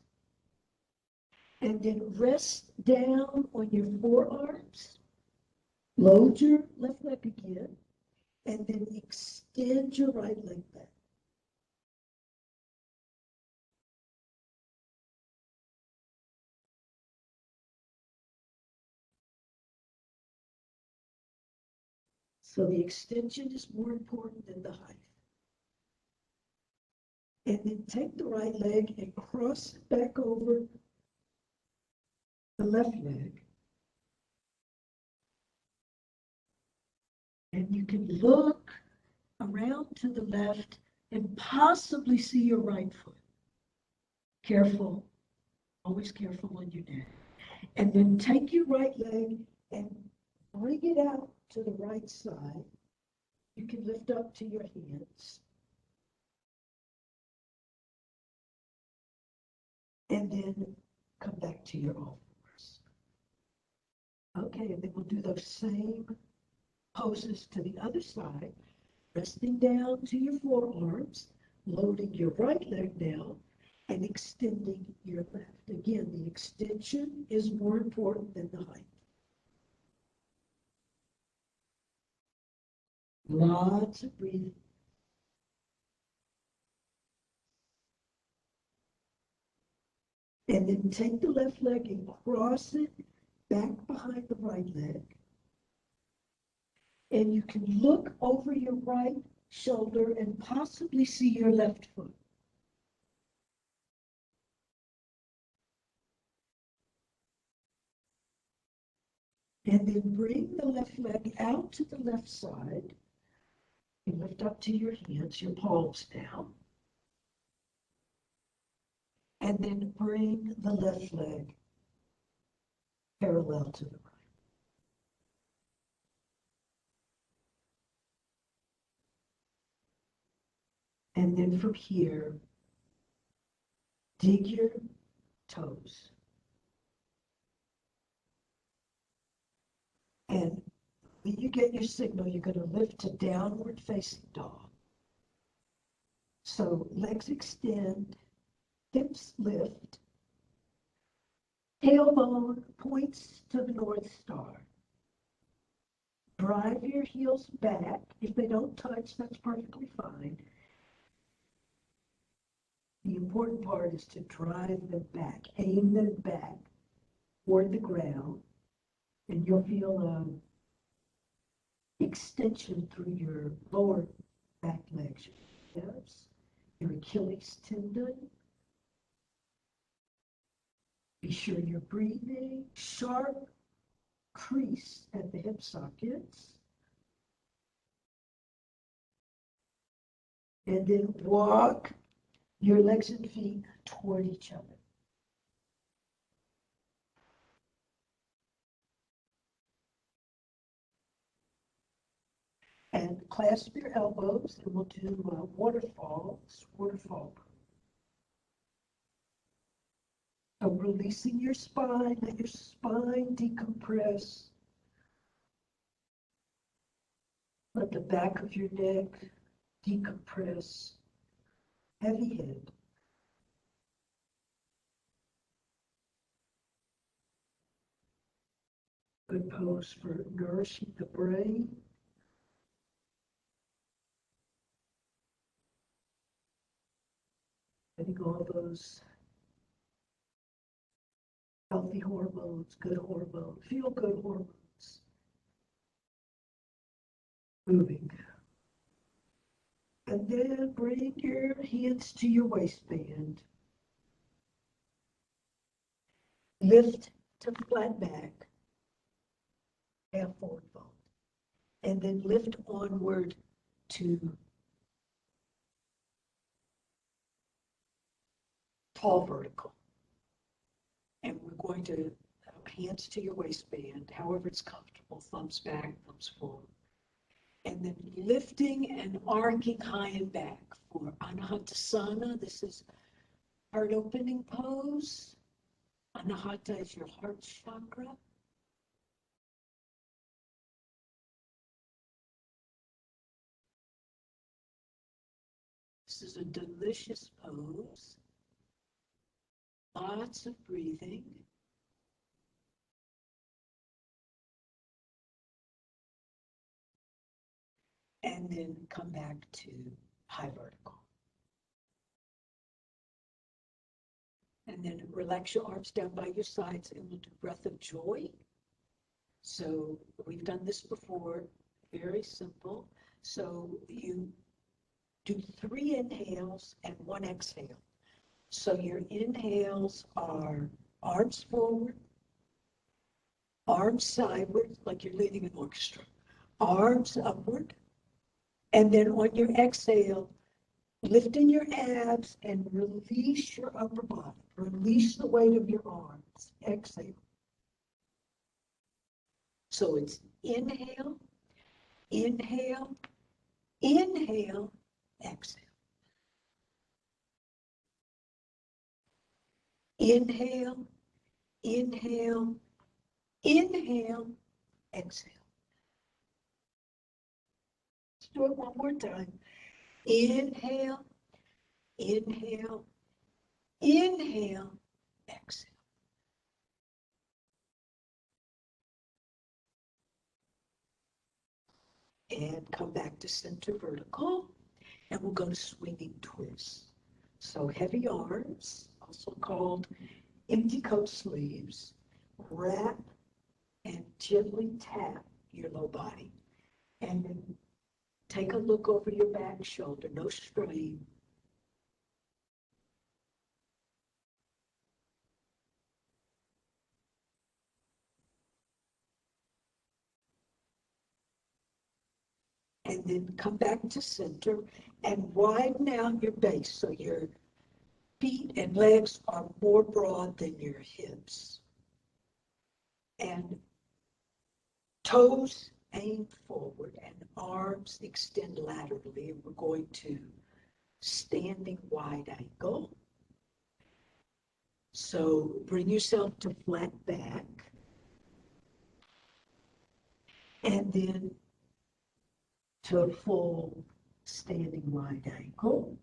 Speaker 2: And then rest down on your forearms, load your left leg again, and then extend your right leg back. So the extension is more important than the height. And then take the right leg and cross it back over the left leg. And you can look around to the left and possibly see your right foot. Careful, always careful on your neck. And then take your right leg and bring it out to the right side. You can lift up to your hands. And then come back to your all fours. Okay, and then we'll do those same poses to the other side, resting down to your forearms, loading your right leg down, and extending your left. Again, the extension is more important than the height. Lots of breathing. And then take the left leg and cross it back behind the right leg. And you can look over your right shoulder and possibly see your left foot. And then bring the left leg out to the left side. And lift up to your hands, your palms down. And then bring the left leg parallel to the right. And then from here, dig your toes. And when you get your signal, you're going to lift to downward facing dog. So legs extend, hips lift, tailbone points to the North Star. Drive your heels back. If they don't touch, that's perfectly fine. The important part is to drive them back, aim them back toward the ground, and you'll feel extension through your lower back legs, your hips, your Achilles tendon. Be sure you're breathing. Sharp crease at the hip sockets. And then walk your legs and feet toward each other. And clasp your elbows, and we'll do waterfalls, waterfall. So releasing your spine, let your spine decompress. Let the back of your neck decompress. heavy head. Good pose for nourishing the brain. Getting all those healthy hormones, good hormones, feel good hormones moving. And then bring your hands to your waistband. Lift to flat back, half forward fold. And then lift onward to tall vertical. And we're going to hands to your waistband, however it's comfortable, thumbs back, thumbs forward. And then lifting and arcing high and back for Anahatasana. This is heart opening pose. Anahata is your heart chakra. This is a delicious pose. Lots of breathing. And then come back to high vertical. And then relax your arms down by your sides and we'll do breath of joy. So we've done this before, very simple. So you do 3 inhales and 1 exhale. So your inhales are arms forward, arms sideward, like you're leading an orchestra, arms upward, and then on your exhale, lifting your abs and release your upper body. Release the weight of your arms. Exhale. So it's inhale, inhale, inhale, exhale. Inhale, inhale, inhale, exhale. Let's do it one more time. Inhale, inhale, inhale, exhale. And come back to center vertical. And we'll go to swinging twists. So heavy arms, also called empty coat sleeves, wrap and gently tap your low body. And then take a look over your back shoulder, no strain. And then come back to center and widen out your base so your feet and legs are more broad than your hips. And toes aim forward and arms extend laterally. And we're going to standing wide angle. So bring yourself to flat back. And then to a full standing wide angle.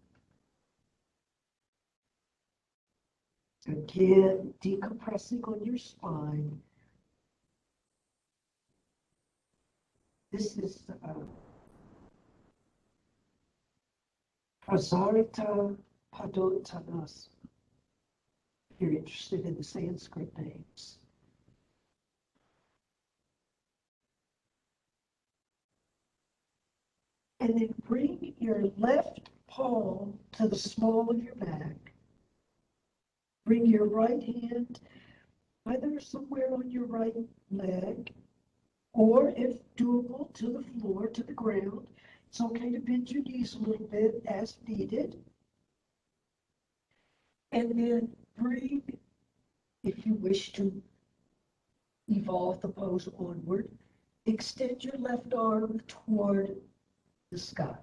Speaker 2: Again, decompressing on your spine. This is Prasarita Padottanasana. If you're interested in the Sanskrit names. And then bring your left palm to the small of your back. Bring your right hand either somewhere on your right leg, or if doable, to the floor, to the ground. It's okay to bend your knees a little bit as needed. And then bring, if you wish to evolve the pose onward, extend your left arm toward the sky.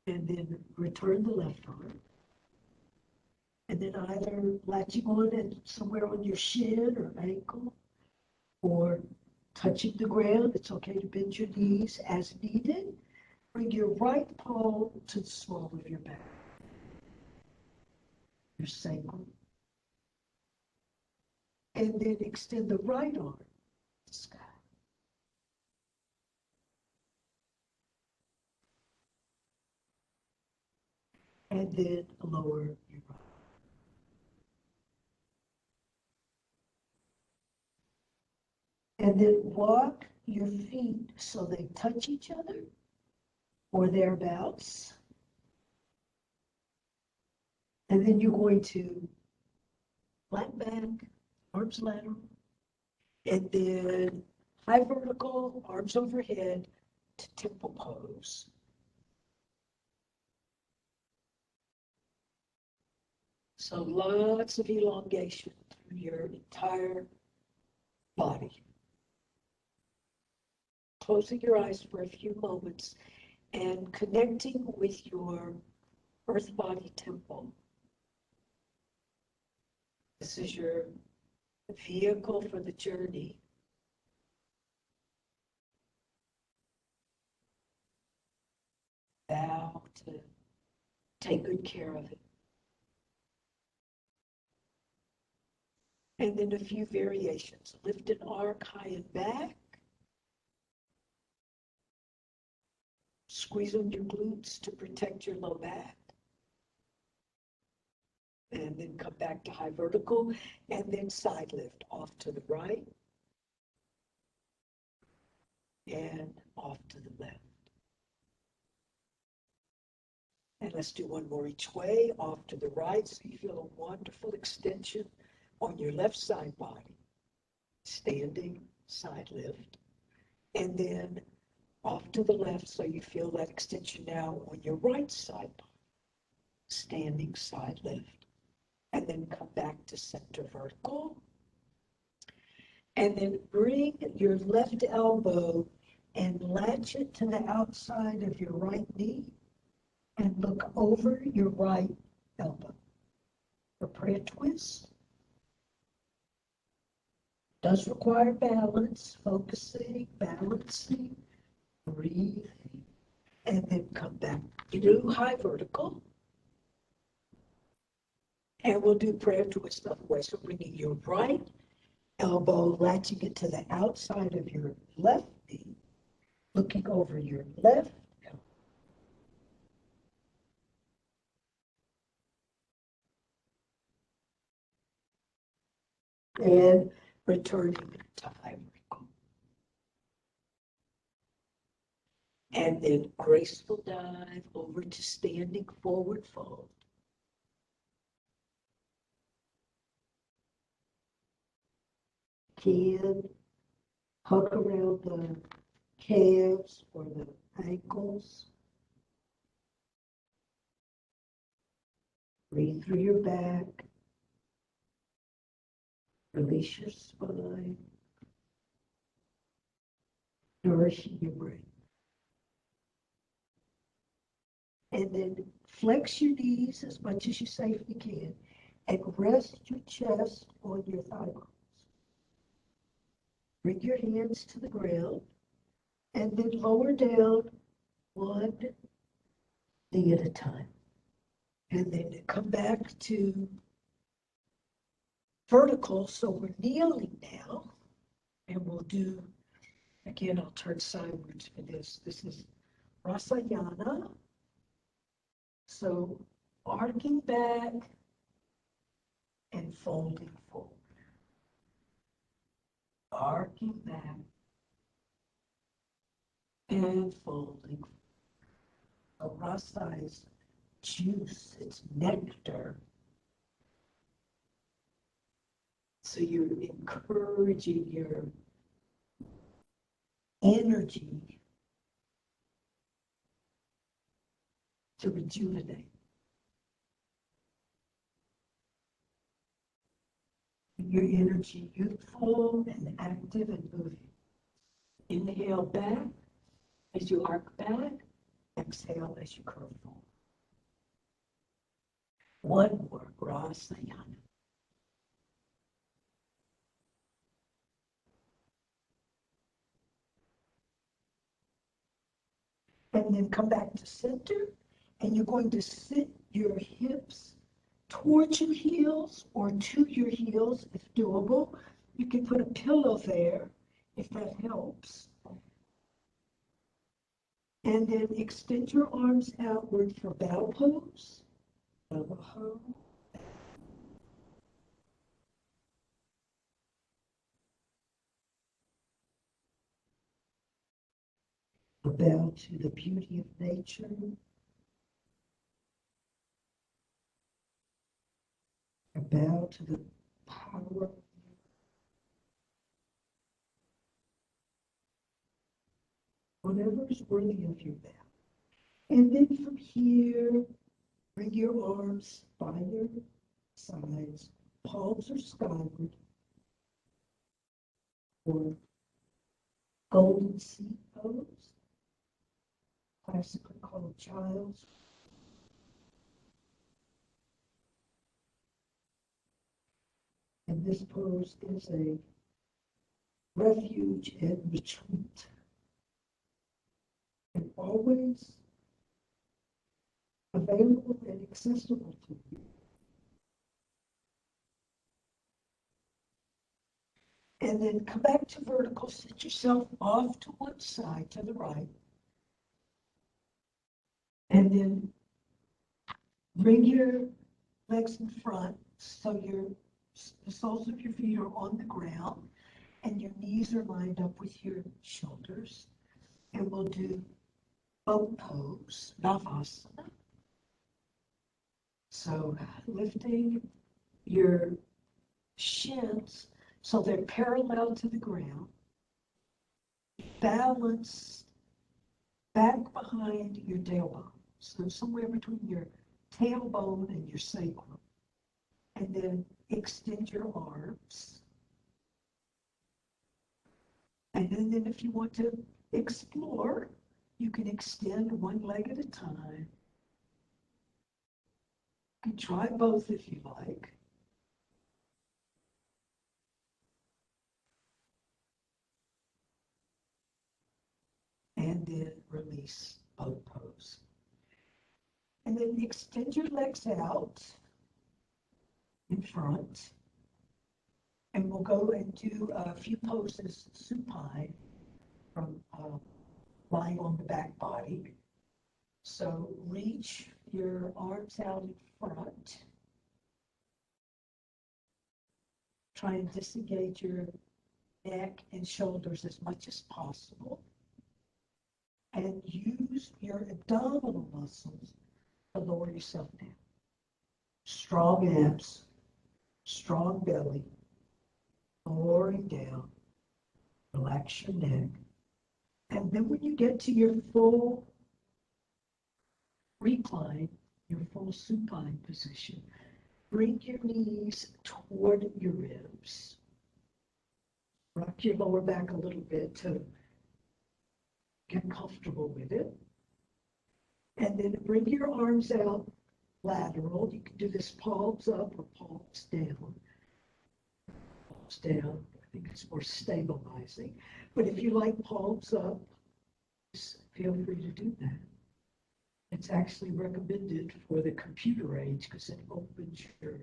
Speaker 2: And then return the left arm. And then either latching on it somewhere on your shin or ankle, or touching the ground. It's okay to bend your knees as needed. Bring your right palm to the small of your back, your sacrum. And then extend the right arm to the sky. And then lower your right. And then walk your feet so they touch each other or thereabouts. And then you're going to flat back, arms lateral, and then high vertical, arms overhead to temple pose. So lots of elongation through your entire body. Closing your eyes for a few moments and connecting with your earth body temple. This is your vehicle for the journey. Vow to take good care of it. And then a few variations. Lift an arc high and back. Squeeze on your glutes to protect your low back. And then come back to high vertical, and then side lift off to the right and off to the left. And let's do one more each way, off to the right, so you feel a wonderful extension on your left side body. Standing, side lift. And then off to the left, so you feel that extension now on your right side body. Standing, side lift. And then come back to center vertical. And then bring your left elbow and latch it to the outside of your right knee and look over your right elbow. For prayer twist. Does require balance, focusing, balancing, breathing, and then come back through high vertical. And we'll do prayer twist the other way. So bringing your right elbow, latching it to the outside of your left knee, looking over your left elbow, and returning to high vertical. And then graceful dive over to standing forward fold. Can hug around the calves or the ankles. Breathe through your back. Release your spine. Nourishing your brain. And then flex your knees as much as you safely can and rest your chest on your thigh bones. Bring your hands to the ground and then lower down one knee at a time. And then come back to vertical. So we're kneeling now, and we'll do, again, I'll turn sideways for this. This is Rasayana. So arcing back and folding forward. Arcing back and folding. So rasa is juice, it's nectar. So you're encouraging your energy to rejuvenate. Your energy youthful and active and moving. Inhale back as you arc back. Exhale as you curve forward. One more, Rasayana. And then come back to center, and you're going to sit your hips towards your heels or to your heels if doable. You can put a pillow there if that helps. And then extend your arms outward for bow pose. Navajo. A bow to the beauty of nature. A bow to the power. Whatever is worthy of your bow. And then from here, bring your arms by your sides, palms are skyward, or golden seat pose, classically called child's. And this pose is a refuge and retreat, and always available and accessible to you. And then come back to vertical, sit yourself off to one side, to the right. And then bring your legs in front so the soles of your feet are on the ground and your knees are lined up with your shoulders. And we'll do boat pose, Navasana. So lifting your shins so they're parallel to the ground, balance back behind your tailbone. So somewhere between your tailbone and your sacrum. And then extend your arms. And then if you want to explore, you can extend one leg at a time. You can try both if you like. And then release boat pose. And then extend your legs out in front. And we'll go and do a few poses supine from lying on the back body. So reach your arms out in front. Try and disengage your neck and shoulders as much as possible. And use your abdominal muscles to lower yourself down. Strong abs, strong belly, lowering down. Relax your neck. And then when you get to your full recline, your full supine position, bring your knees toward your ribs. Rock your lower back a little bit to get comfortable with it. And then bring your arms out lateral. You can do this palms up or palms down. Palms down, I think it's more stabilizing. But if you like palms up, feel free to do that. It's actually recommended for the computer age because it opens your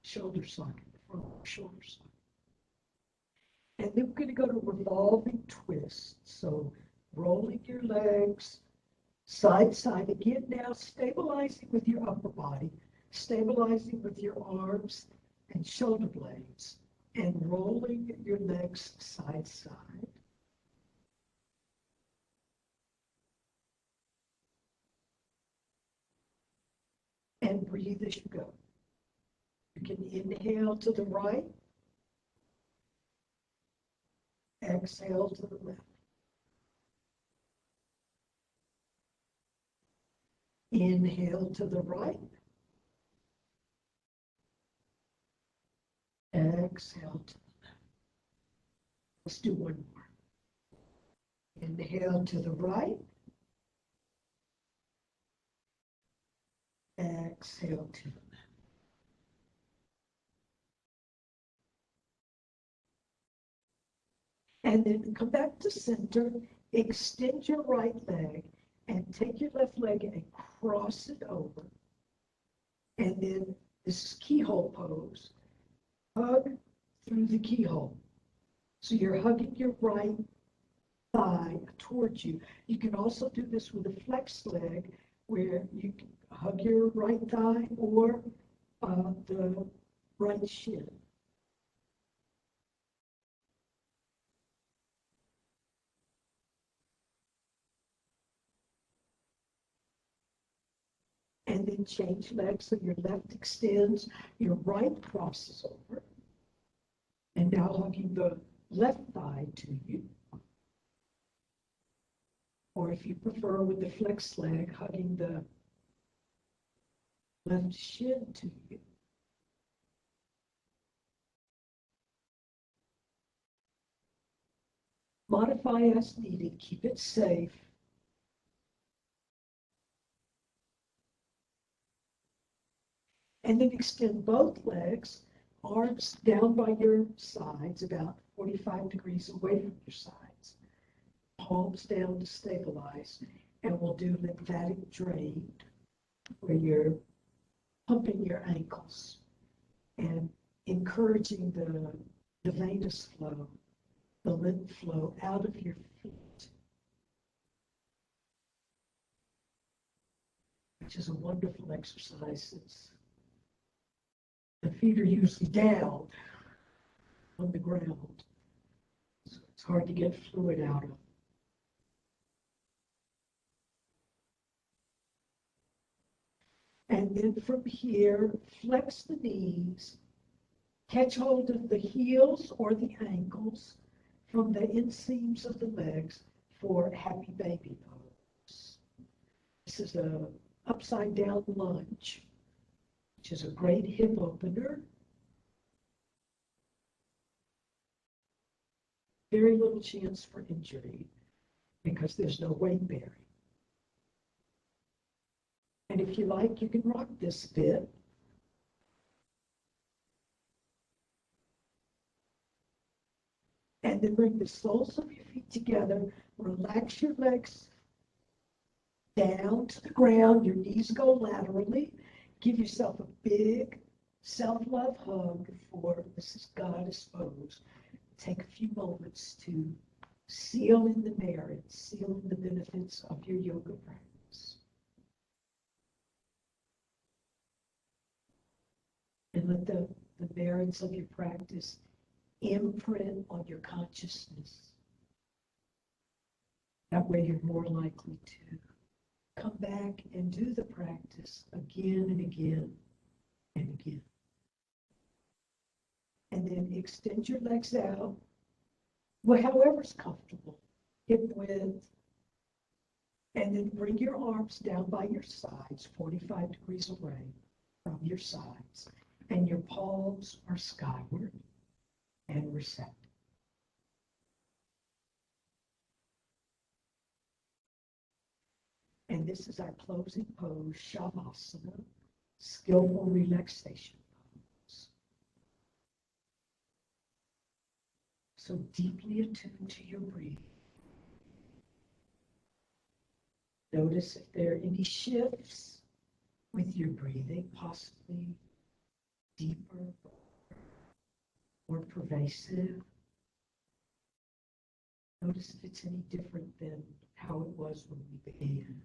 Speaker 2: shoulder socket, the front shoulder socket. And then we're going to go to revolving twist. So rolling your legs side to side. Again, now stabilizing with your upper body, stabilizing with your arms and shoulder blades, and rolling your legs side to side. And breathe as you go. You can inhale to the right, exhale to the left. Inhale to the right, exhale to the left. Let's do one more. Inhale to the right, exhale to the left. And then come back to center, extend your right leg, And take your left leg and cross it over. And then this is keyhole pose. Hug through the keyhole. So you're hugging your right thigh towards you. You can also do this with a flex leg where you can hug your right thigh or the right shin. And then change legs so your left extends, your right crosses over. And now hugging the left thigh to you. Or if you prefer with the flex leg, hugging the left shin to you. Modify as needed, keep it safe. And then extend both legs, arms down by your sides, about 45 degrees away from your sides. Palms down to stabilize. And we'll do lymphatic drain, where you're pumping your ankles and encouraging the venous flow, the lymph flow out of your feet, which is a wonderful exercise since the feet are usually down on the ground. So it's hard to get fluid out of. And then from here, flex the knees, catch hold of the heels or the ankles from the inseams of the legs for happy baby pose. This is a upside down lunge, which is a great hip opener. Very little chance for injury because there's no weight bearing. And if you like, you can rock this bit. And then bring the soles of your feet together. Relax your legs down to the ground. Your knees go laterally. Give yourself a big self-love hug for this is Goddess pose. Take a few moments to seal in the merits, seal in the benefits of your yoga practice. And let the merits of your practice imprint on your consciousness. That way you're more likely to come back and do the practice again and again and again. And then extend your legs out, well, however's comfortable, hip width, and then bring your arms down by your sides, 45 degrees away from your sides, and your palms are skyward and receptive. And this is our closing pose, Shavasana, skillful relaxation pose. So deeply attuned to your breathing. Notice if there are any shifts with your breathing, possibly deeper or pervasive. Notice if it's any different than how it was when we began.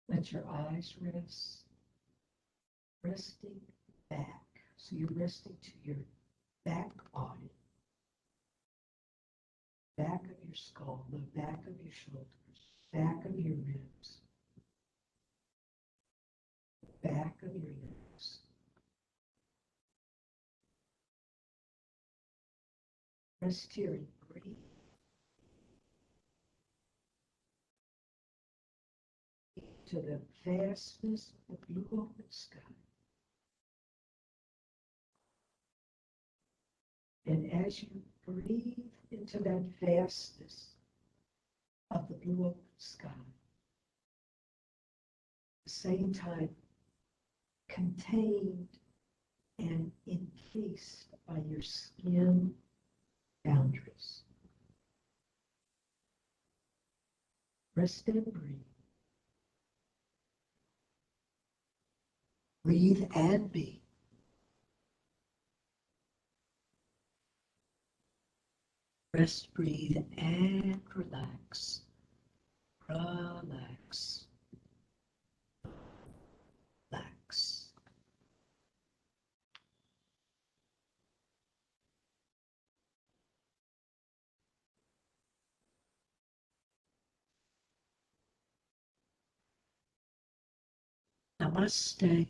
Speaker 2: Let your eyes rest, resting back. So you're resting to your back body, back of your skull, the back of your shoulders, back of your ribs, back of your legs. Rest here and breathe. To the vastness of the blue open sky. And as you breathe into that vastness of the blue open sky, at the same time contained and encased by your skin boundaries. Rest and breathe. Breathe and be. Rest, breathe, and relax. Relax. Relax. Namaste.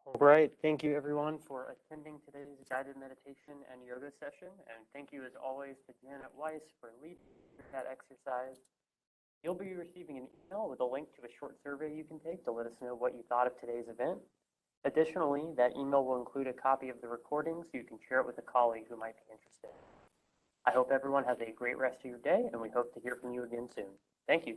Speaker 1: All right. Thank you, everyone, for attending today's guided meditation and yoga session. And thank you, as always, to Janet Weiss for leading that exercise. You'll be receiving an email with a link to a short survey you can take to let us know what you thought of today's event. Additionally, that email will include a copy of the recording so you can share it with a colleague who might be interested. I hope everyone has a great rest of your day, and we hope to hear from you again soon. Thank you.